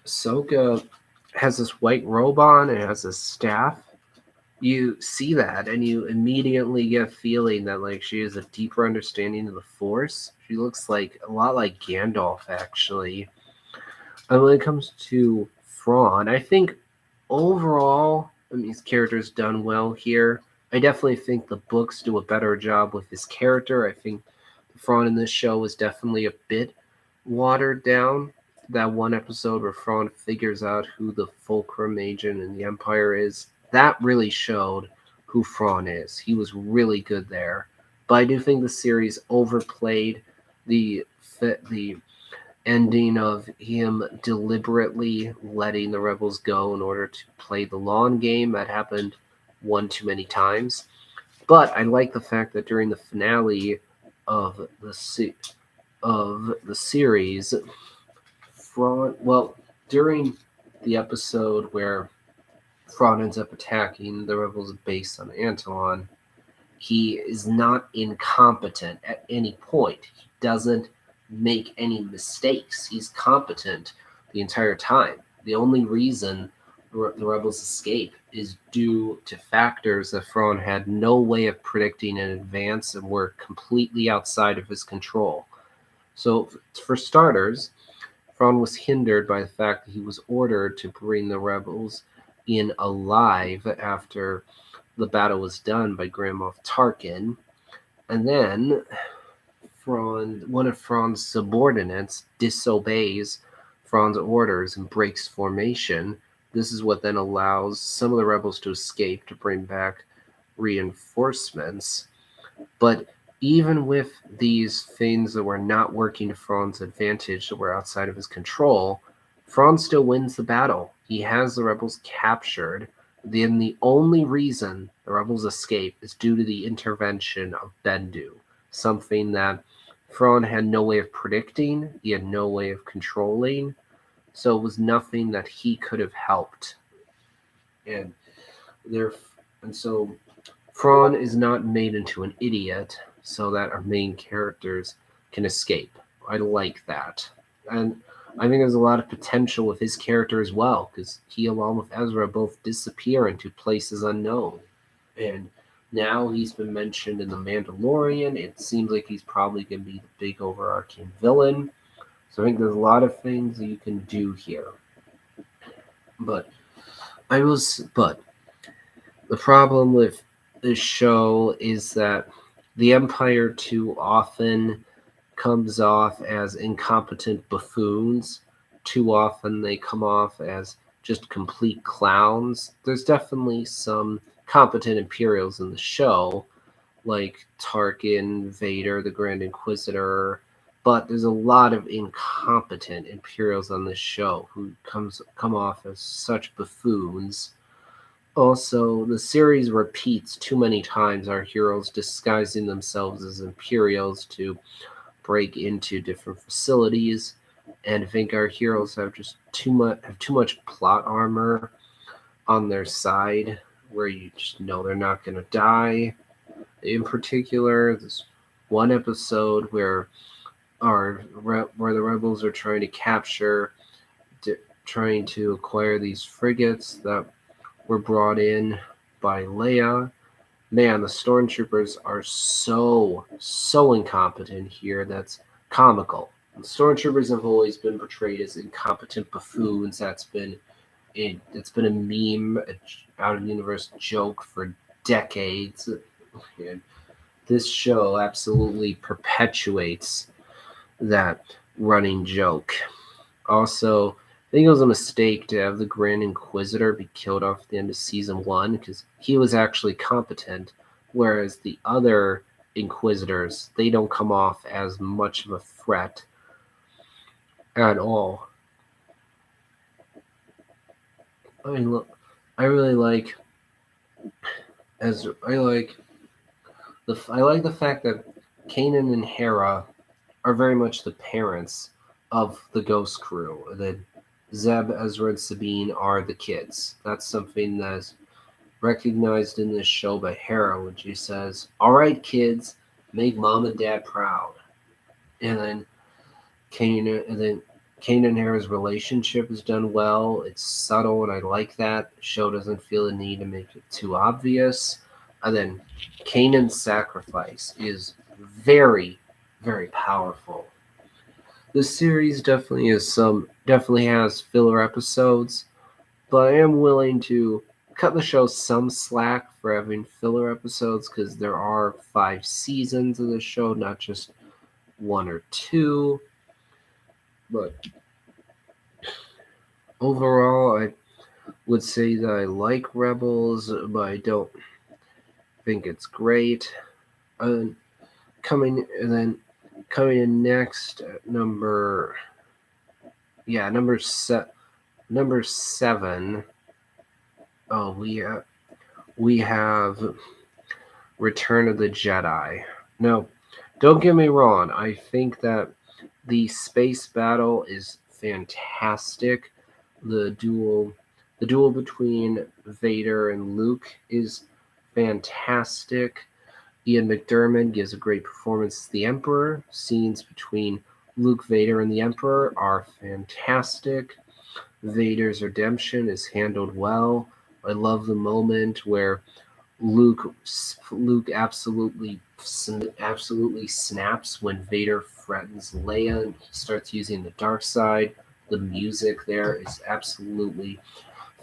Ahsoka has this white robe on and has a staff. You see that, and you immediately get a feeling that like she has a deeper understanding of the Force. She looks like a lot like Gandalf, actually. And when it comes to Thrawn, I think overall, I mean, his character's done well here. I definitely think the books do a better job with his character. I think Thrawn in this show was definitely a bit watered down. That one episode where Thrawn figures out who the Fulcrum agent in the Empire is, that really showed who Thrawn is. He was really good there. But I do think the series overplayed the ending of him deliberately letting the rebels go in order to play the long game. That happened one too many times. But I like the fact that during the finale of the series, during the episode where Thrawn ends up attacking the rebels' base on Antolon. He is not incompetent at any point. He doesn't make any mistakes. He's competent the entire time. The only reason the rebels escape is due to factors that Thrawn had no way of predicting in advance and were completely outside of his control. So, for starters, Thrawn was hindered by the fact that he was ordered to bring the rebels in alive after the battle was done by Grand Moff Tarkin. And then one of Thrawn's subordinates disobeys Thrawn's orders and breaks formation. This is what then allows some of the rebels to escape to bring back reinforcements. But even with these things that were not working to Thrawn's advantage, that were outside of his control, Thrawn still wins the battle. He has the rebels captured. Then the only reason the rebels escape is due to the intervention of Bendu, something that Thrawn had no way of predicting, he had no way of controlling, so it was nothing that he could have helped. And so Thrawn is not made into an idiot so that our main characters can escape. I like that. And I think there's a lot of potential with his character as well, because he, along with Ezra, both disappear into places unknown. And now he's been mentioned in The Mandalorian. It seems like he's probably going to be the big overarching villain. So I think there's a lot of things that you can do here. But the problem with this show is that the Empire too often comes off as incompetent buffoons. Too often they come off as just complete clowns. There's definitely some competent Imperials in the show, like Tarkin, Vader, the Grand Inquisitor, but there's a lot of incompetent Imperials on this show who come off as such buffoons. Also, the series repeats too many times our heroes disguising themselves as Imperials to break into different facilities, and I think our heroes have just too much plot armor on their side, where you just know they're not going to die. In particular, this one episode where the rebels are trying to acquire these frigates that were brought in by Leia. Man, the stormtroopers are so incompetent here. That's comical. The stormtroopers have always been portrayed as incompetent buffoons. It's been a meme, out of universe joke for decades. And this show absolutely perpetuates that running joke. Also, I think it was a mistake to have the Grand Inquisitor be killed off at the end of season 1, because he was actually competent, whereas the other Inquisitors, they don't come off as much of a threat at all. I mean, look, I really like I like the fact that Kanan and Hera are very much the parents of the Ghost Crew. That Zeb, Ezra, and Sabine are the kids. That's something that's recognized in this show by Hera when she says, "All right, kids, make mom and dad proud." And then Kanan and Hera's relationship is done well. It's subtle, and I like that. The show doesn't feel the need to make it too obvious. And then Kanan's sacrifice is very, very powerful. The series definitely has filler episodes, but I am willing to cut the show some slack for having filler episodes, because there are 5 seasons of the show, not just 1 or 2. But overall, I would say that I like Rebels, but I don't think it's great. Coming in next, number 7. Oh, we have Return of the Jedi. No, don't get me wrong. I think that the space battle is fantastic. The dual The duel between Vader and Luke is fantastic. Ian McDiarmid gives a great performance as the Emperor. Scenes between Luke, Vader, and the Emperor are fantastic. Vader's redemption is handled well. I love the moment where Luke absolutely snaps when Vader threatens Leia and he starts using the dark side. The music there is absolutely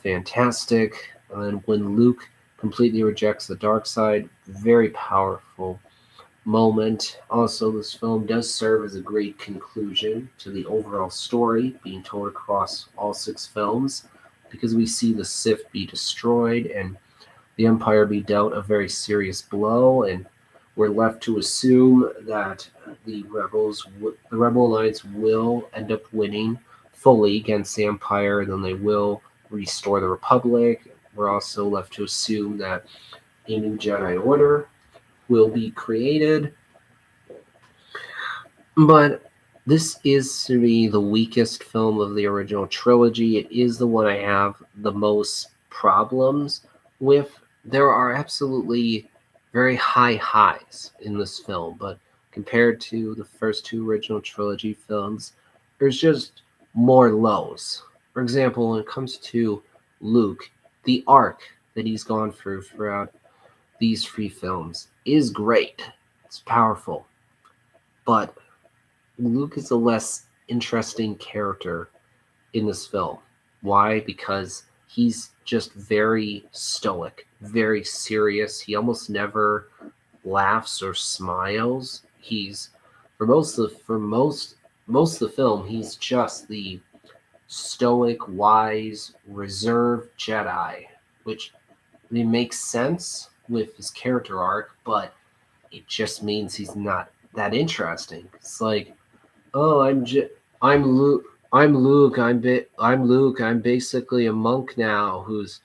fantastic. And when Luke completely rejects the dark side, very powerful moment. Also, this film does serve as a great conclusion to the overall story being told across all 6 films because we see the Sith be destroyed and the Empire be dealt a very serious blow, and we're left to assume that the Rebel Alliance will end up winning fully against the Empire, and then they will restore the Republic. We're also left to assume that a new Jedi Order will be created, but this is to me the weakest film of the original trilogy. It is the one I have the most problems with. There are absolutely very high highs in this film, but compared to the first 2 original trilogy films, there's just more lows. For example, when it comes to Luke, the arc that he's gone through throughout these 3 films is great. It's powerful. But Luke is a less interesting character in this film. Why? Because he's just very stoic, very serious. He almost never laughs or smiles. He's for most of the film, he's just the stoic, wise, reserved Jedi, which makes sense with his character arc, but it just means he's not that interesting. It's like, oh, I'm Luke. I'm Luke. I'm basically a monk now who's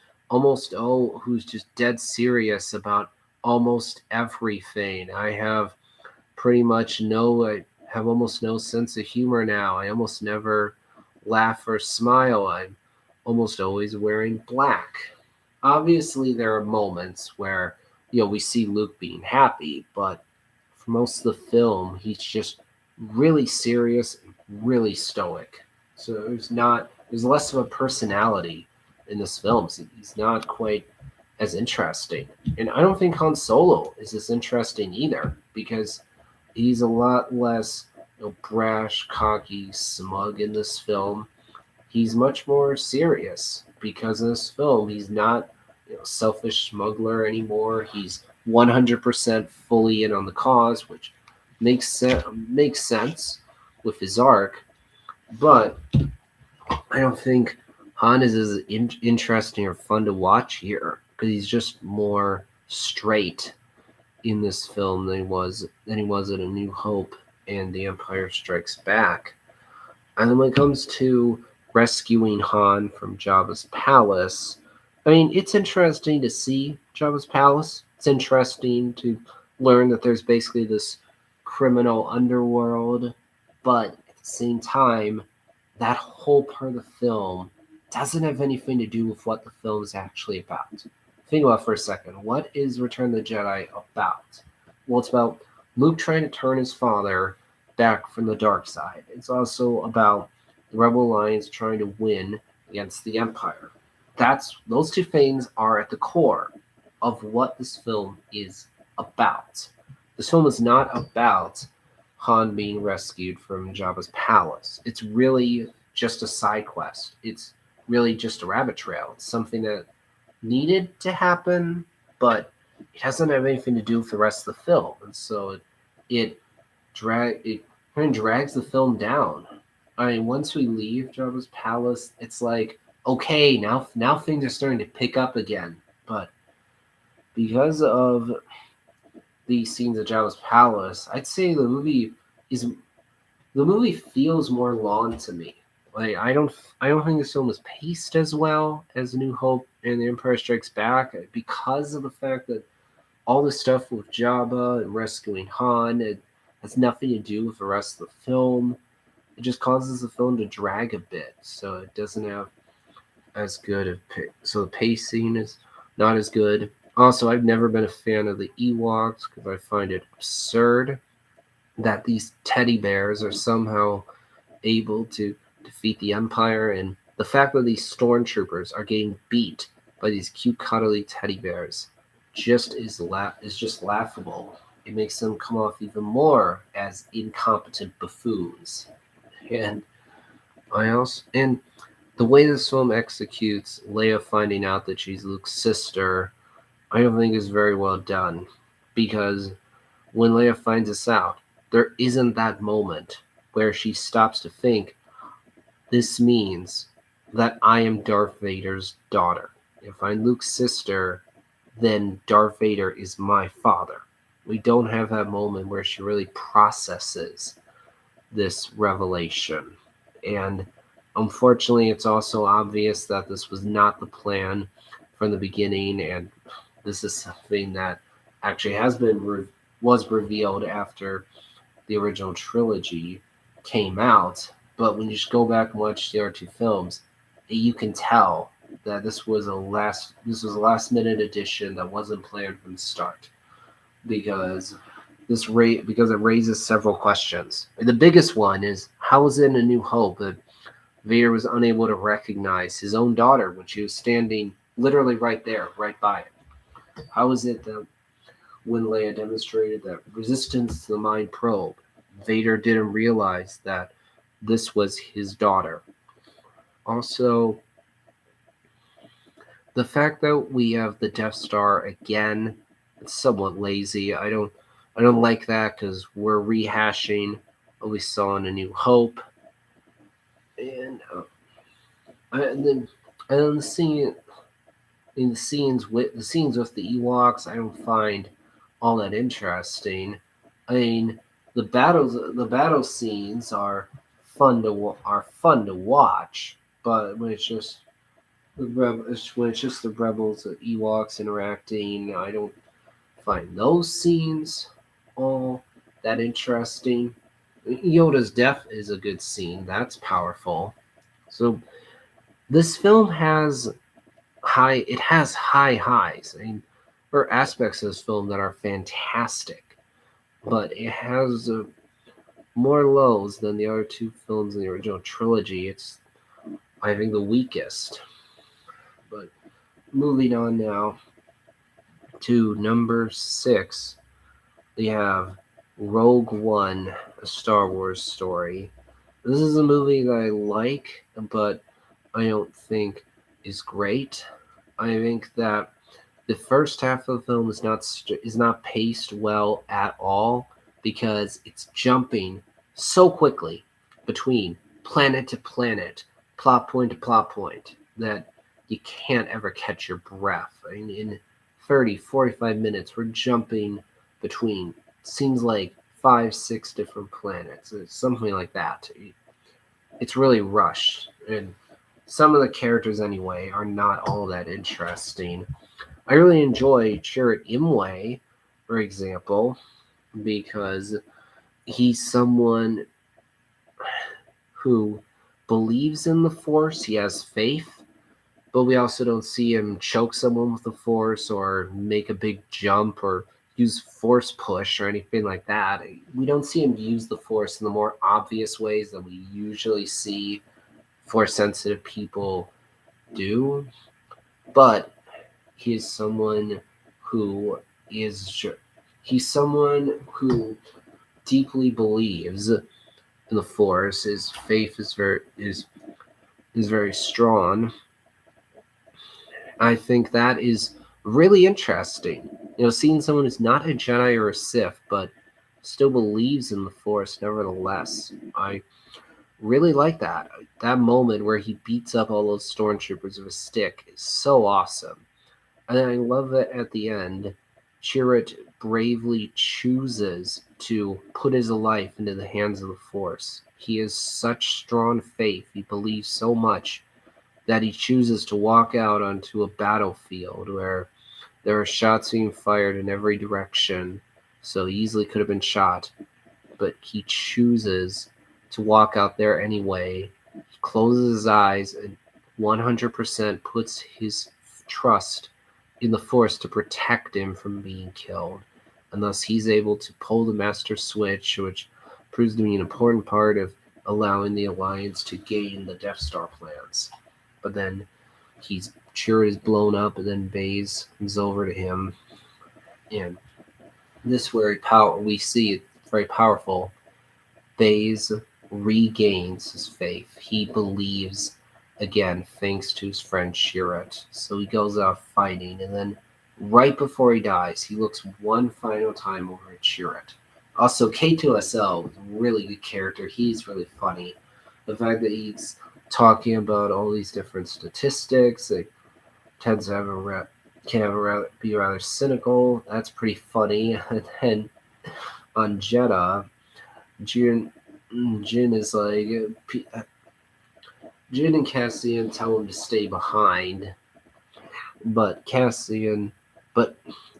just dead serious about almost everything. I have almost no sense of humor now. I almost never laugh or smile. I'm almost always wearing black. Obviously, there are moments where we see Luke being happy, but for most of the film, he's just really serious and really stoic. So there's less of a personality in this film. So he's not quite as interesting. And I don't think Han Solo is as interesting either because he's a lot less brash, cocky, smug in this film. He's much more serious because in this film he's not selfish smuggler anymore. He's 100% fully in on the cause, which makes sense with his arc. But I don't think Han is as interesting or fun to watch here because he's just more straight in this film than he was in A New Hope and The Empire Strikes Back. And then when it comes to rescuing Han from Jabba's palace, I mean, it's interesting to see Jabba's palace. It's interesting to learn that there's basically this criminal underworld, but at the same time, that whole part of the film doesn't have anything to do with what the film is actually about. Think about it for a second. What is Return of the Jedi about? Well, it's about Luke trying to turn his father back from the dark side. It's also about the Rebel Alliance trying to win against the Empire. Those 2 things are at the core of what this film is about. This film is not about Han being rescued from Jabba's palace. It's really just a side quest. It's really just a rabbit trail. It's something that needed to happen, but it doesn't have anything to do with the rest of the film, and so it kind of drags the film down. I mean, once we leave Jabba's palace, it's like, okay, now things are starting to pick up again, but because of these scenes at Jabba's palace, I'd say the movie feels more long to me. Like I don't think this film is paced as well as New Hope and The Empire Strikes Back because of the fact that all the stuff with Jabba and rescuing Han, it has nothing to do with the rest of the film. It just causes the film to drag a bit, so it doesn't have as good. So the pacing is not as good. Also, I've never been a fan of the Ewoks because I find it absurd that these teddy bears are somehow able to defeat the Empire, and the fact that these stormtroopers are getting beat by these cute, cuddly teddy bears is just laughable. It makes them come off even more as incompetent buffoons. And and the way this film executes Leia finding out that she's Luke's sister, I don't think is very well done, because when Leia finds this out, there isn't that moment where she stops to think, this means that I am Darth Vader's daughter. If I'm Luke's sister, then Darth Vader is my father. We don't have that moment where she really processes this revelation. And unfortunately, it's also obvious that this was not the plan from the beginning, and this is something that actually was revealed after the original trilogy came out. But when you just go back and watch the other two films, you can tell that this was a last minute addition that wasn't planned from the start, because because it raises several questions. The biggest one is, how was it in A New Hope that Vader was unable to recognize his own daughter when she was standing literally right there, right by him? How is it that when Leia demonstrated that resistance to the Mind Probe, Vader didn't realize that this was his daughter? Also, the fact that we have the Death Star again, it's somewhat lazy. I don't like that, because we're rehashing what we saw in A New Hope, and and then the scene in the scenes with the Ewoks, I don't find all that interesting. I mean, the battle scenes are fun to watch, but when it's just the rebels, the Ewoks interacting, I don't find those scenes all that interesting. Yoda's death is a good scene. That's powerful. So this film has high highs. I mean, there are aspects of this film that are fantastic, but it has more lows than the other two films in the original trilogy. It's, I think, the weakest. But moving on now to number 6, we have Rogue One, a Star Wars story. This is a movie that I like, but I don't think is great. I think that the first half of the film is not paced well at all, because it's jumping so quickly between planet to planet, plot point to plot point, that you can't ever catch your breath. I mean, in 30, 45 minutes, we're jumping between, seems like 5, 6 different planets. It's something like that. It's really rushed, and some of the characters anyway are not all that interesting. I really enjoy Chirrut Imwe, for example, because he's someone who believes in the Force. He has faith, but we also don't see him choke someone with the Force or make a big jump or use Force push or anything like that. We don't see him use the Force in the more obvious ways that we usually see Force sensitive people do. But he is someone who is he's someone who deeply believes in the Force. His faith is very strong. I think that is really interesting. Seeing someone who's not a Jedi or a Sith, but still believes in the Force nevertheless. I really like that. That moment where he beats up all those stormtroopers with a stick is so awesome. And I love that at the end, Chirrut bravely chooses to put his life into the hands of the Force. He has such strong faith. He believes so much that he chooses to walk out onto a battlefield where there are shots being fired in every direction. So he easily could have been shot, but he chooses to walk out there anyway. He closes his eyes and 100% puts his trust in the Force to protect him from being killed. And thus he's able to pull the Master Switch, which proves to be an important part of allowing the Alliance to gain the Death Star plans. But then Chirrut is blown up, and then Baze comes over to him. And this we see it very powerful. Baze regains his faith. He believes again, thanks to his friend Chirrut. So he goes out fighting, and then right before he dies, he looks one final time over at Chirrut. Also, K2SO is a really good character. He's really funny. The fact that he's talking about all these different statistics, it tends to be rather cynical. That's pretty funny. And then on Jedha, Jyn is like, Jyn and Cassian tell him to stay behind, but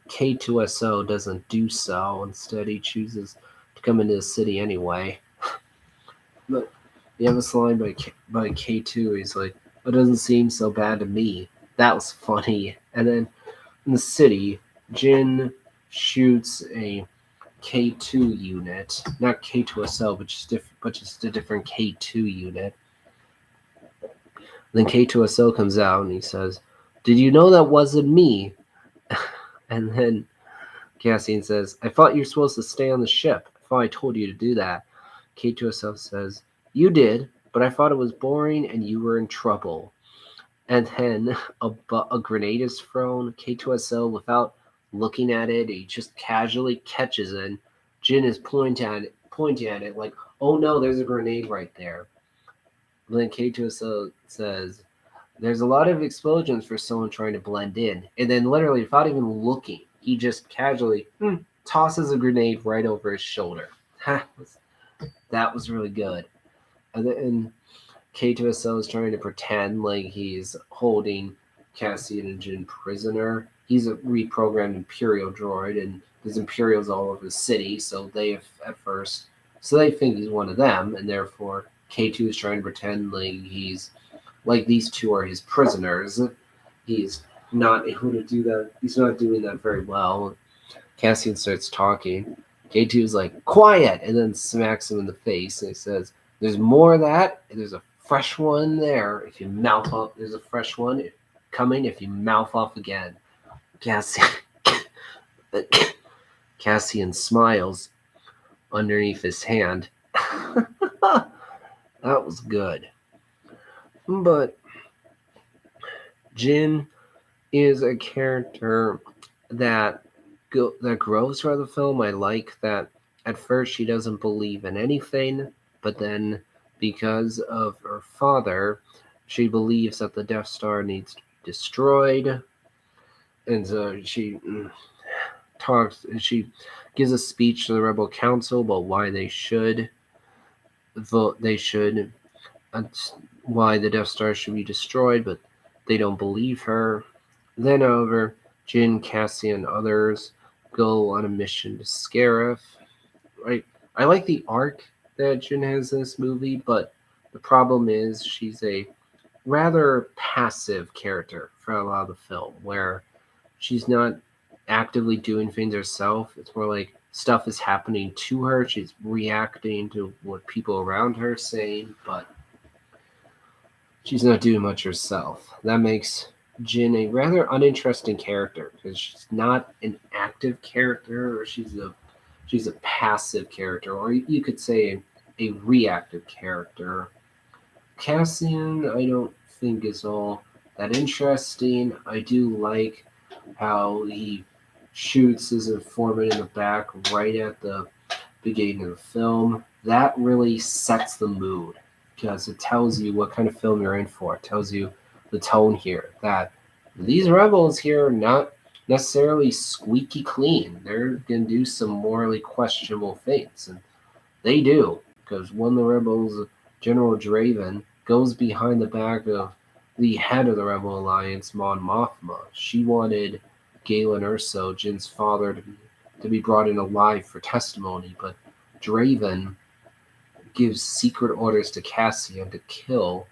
K2SO doesn't do so. Instead, he chooses to come into the city anyway. But you have this line by K2. He's like, "It doesn't seem so bad to me." That was funny. And then in the city, Jyn shoots a K2 unit, not K2SO, but just a different K2 unit. Then K2SO comes out and he says, "Did you know that wasn't me?" And then Cassian says, "I thought you were supposed to stay on the ship. I thought I told you to do that." K2SO says, "You did, but I thought it was boring and you were in trouble." And then a grenade is thrown. K2SO, without looking at it, he just casually catches it. Jyn is pointing at it like, "Oh no, there's a grenade right there." And then K2SO says, "There's a lot of explosions for someone trying to blend in." And then literally, without even looking, he just casually tosses a grenade right over his shoulder. That was really good. And then K2SO is trying to pretend like he's holding Cassian and Jyn prisoner. He's a reprogrammed Imperial droid, and there's Imperials all over the city, so they think he's one of them, and therefore K2 is trying to pretend like these two are his prisoners. He's not able to do that. He's not doing that very well. Cassian starts talking. K2 is like, "Quiet!" and then smacks him in the face, and he says, "There's more of that, and there's a fresh one there. If you mouth off, there's a fresh one coming if you mouth off again." Cassian smiles underneath his hand. That was good. But Jyn is a character that grows throughout the film. I like that at first she doesn't believe in anything, but then because of her father, she believes that the Death Star needs to be destroyed. And so she gives a speech to the Rebel Council about why they should why the Death Star should be destroyed, but they don't believe her. Then, however, Jyn, Cassian, and others go on a mission to Scarif. I like the arc that Jyn has in this movie, but the problem is she's a rather passive character for a lot of the film, where she's not actively doing things herself. It's more like stuff is happening to her. She's reacting to what people around her are saying, but she's not doing much herself. That makes Jyn a rather uninteresting character because she's not an active character, or she's a passive character, or you could say a reactive character. Cassian, I don't think is all that interesting. I do like how he shoots his informant in the back right at the beginning of the film. That really sets the mood because it tells you what kind of film you're in for. It tells you the tone here, that these rebels here are not necessarily squeaky clean. They're going to do some morally questionable things, and they do, because one of the rebels, General Draven, goes behind the back of the head of the Rebel Alliance, Mon Mothma. She wanted Galen Erso, Jyn's father, to be brought in alive for testimony, but Draven gives secret orders to Cassian to kill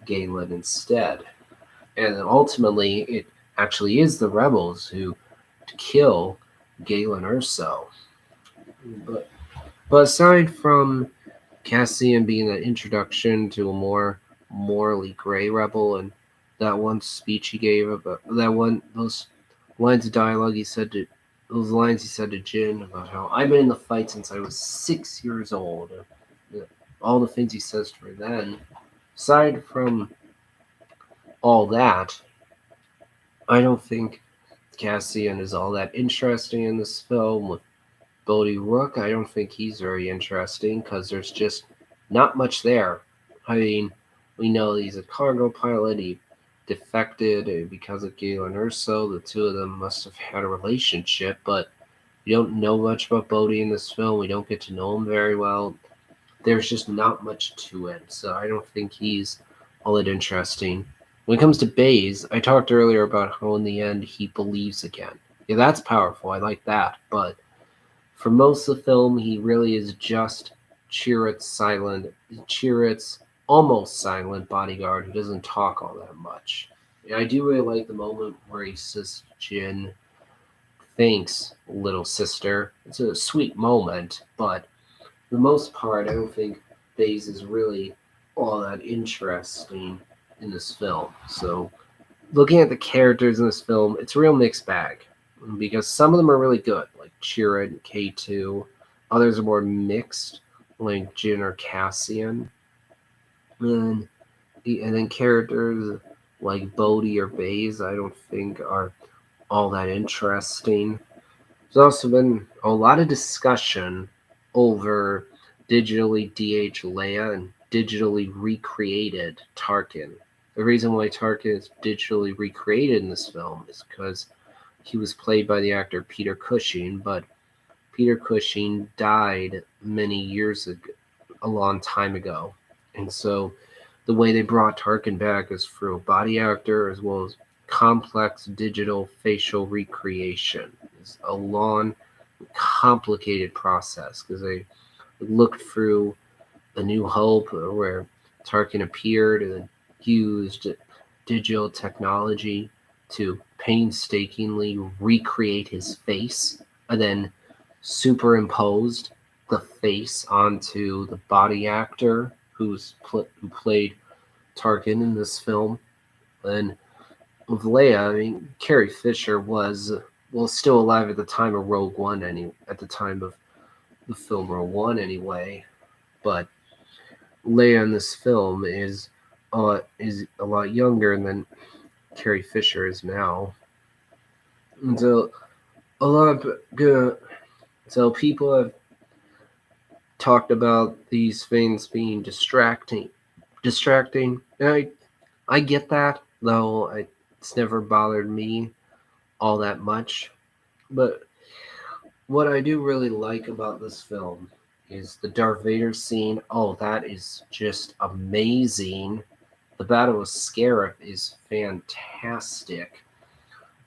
Galen instead. And then ultimately, it actually is the rebels who kill Galen Erso. But, but aside from Cassian being an introduction to a more morally gray rebel, and that one speech he gave about those lines of dialogue he said to those lines he said to Jin about how I've been in the fight since I was 6 years old. All the things he says to her then. Aside from all that, I don't think Cassian is all that interesting in this film. With Bodhi Rook, I don't think he's very interesting because there's just not much there. I mean, we know he's a cargo pilot. He defected because of Galen Erso. The two of them must have had a relationship, but we don't know much about Bodhi in this film. We don't get to know him very well. There's just not much to it, so I don't think he's all that interesting. When it comes to Baze, I talked earlier about how in the end he believes again. Yeah, that's powerful. I like that, but for most of the film, he really is just Chirrut's almost silent bodyguard who doesn't talk all that much. And I do really like the moment where he says, Jin, thanks, little sister. It's a sweet moment, but for the most part, I don't think Baze is really all that interesting in this film. So, looking at the characters in this film, it's a real mixed bag because some of them are really good, like Chirrut and K2. Others are more mixed, like Jin or Cassian. And then characters like Bodhi or Baze, I don't think are all that interesting. There's also been a lot of discussion over digitally DH Leia and digitally recreated Tarkin. The reason why Tarkin is digitally recreated in this film is because he was played by the actor Peter Cushing, but Peter Cushing died many years ago, a long time ago. And so the way they brought Tarkin back is through a body actor as well as complex digital facial recreation. It's a long, complicated process because they looked through A New Hope where Tarkin appeared and used digital technology to painstakingly recreate his face and then superimposed the face onto the body actor who played Tarkin in this film. And with Leia, I mean, Carrie Fisher was still alive at the time of Rogue One, at the time of the film Rogue One, anyway. But Leia in this film is a lot younger than Carrie Fisher is now, and so a lot of so people have talked about these things being distracting. And I get that, though it's never bothered me all that much. But what I do really like about this film is the Darth Vader scene. Oh, that is just amazing. The Battle of Scarif is fantastic.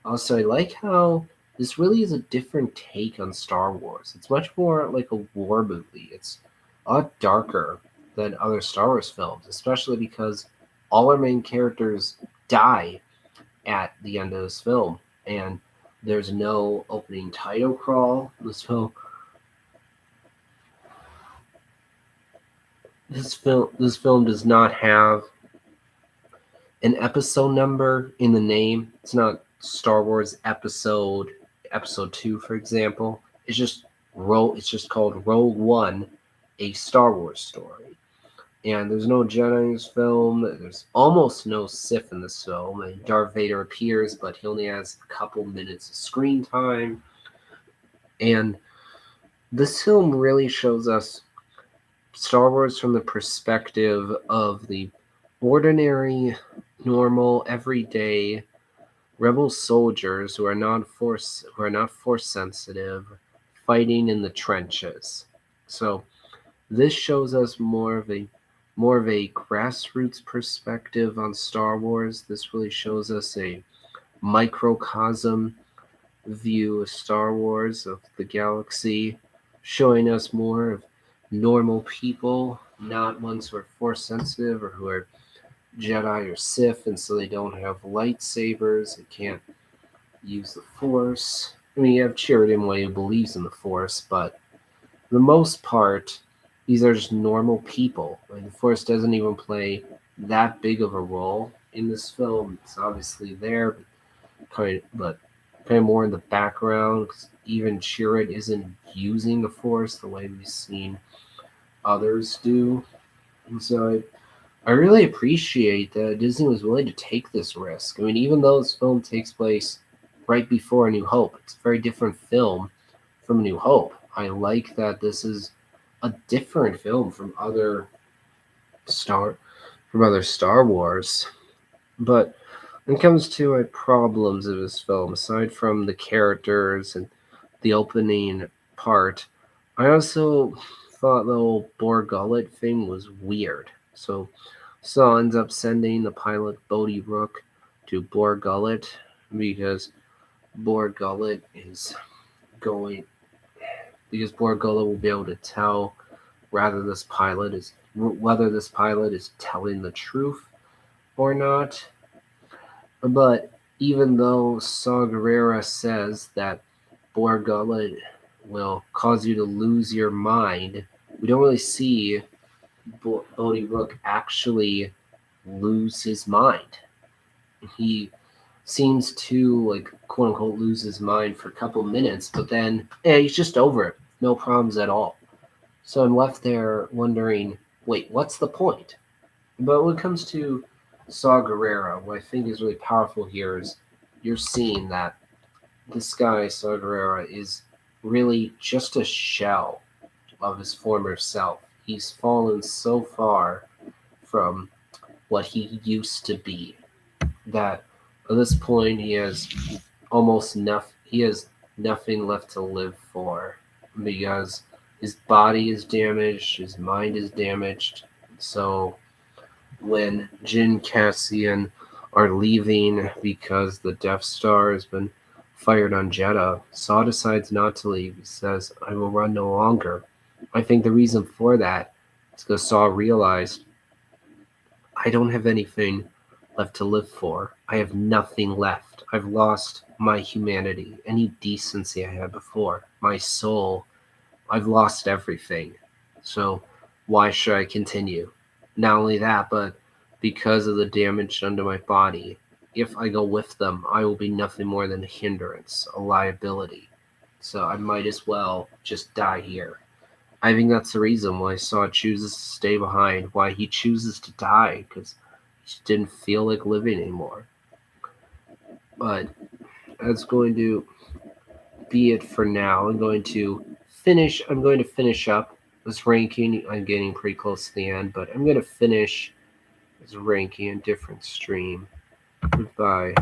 Also, I like how this really is a different take on Star Wars. It's much more like a war movie. It's a lot darker than other Star Wars films, especially because all our main characters die at the end of this film, and there's no opening title crawl. This film does not have an episode number in the name. It's not Star Wars episode 2, for example. It's just called Rogue One, a Star Wars story. And there's no Jedi in this film. There's almost no Sith in this film. And Darth Vader appears, but he only has a couple minutes of screen time. And this film really shows us Star Wars from the perspective of the ordinary, normal, everyday rebel soldiers who are not force sensitive, fighting in the trenches. So this shows us more of a grassroots perspective on Star Wars. This really shows us a microcosm view of Star Wars, of the galaxy, showing us more of normal people, not ones who are force sensitive or who are Jedi or Sith, and so they don't have lightsabers. They can't use the Force. I mean, you have Chirrut who believes in the Force, but for the most part, these are just normal people. Like, the Force doesn't even play that big of a role in this film. It's obviously there, but kind of more in the background. 'Cause even Chirrut isn't using the Force the way we've seen others do. And so I really appreciate that Disney was willing to take this risk. I mean, even though this film takes place right before A New Hope, it's a very different film from A New Hope. I like that this is a different film Star from other Star Wars. But when it comes to problems of this film, aside from the characters and the opening part, I also thought the whole Bor Gullet thing was weird. So Saw ends up sending the pilot Bodhi Rook to Bor Gullet because Bor Gullet is going Bor Gullet will be able to tell whether this pilot is telling the truth or not. But even though Saw Gerrera says that Bor Gullet will cause you to lose your mind, we don't really see Bodhi Rook actually lose his mind. He seems to, like, quote unquote lose his mind for a couple minutes, but then he's just over it. No problems at all. So I'm left there wondering, wait, what's the point? But when it comes to Saw Gerrera, what I think is really powerful here is you're seeing that this guy, Saw Gerrera, is really just a shell of his former self. He's fallen so far from what he used to be that at this point he has nothing left to live for, because his body is damaged, his mind is damaged. So when Jyn Cassian are leaving because the Death Star has been fired on Jedha, Saw decides not to leave. He says, I will run no longer. I think the reason for that is because Saw realized, I don't have anything left to live for. I have nothing left. I've lost my humanity, any decency I had before, my soul. I've lost everything. So why should I continue? Not only that, but because of the damage done to my body, if I go with them, I will be nothing more than a hindrance, a liability. So I might as well just die here. I think that's the reason why Saw chooses to stay behind, why he chooses to die, because he didn't feel like living anymore. But that's going to be it for now. I'm going to finish up this ranking. I'm getting pretty close to the end, but I'm going to finish this ranking in a different stream. Goodbye.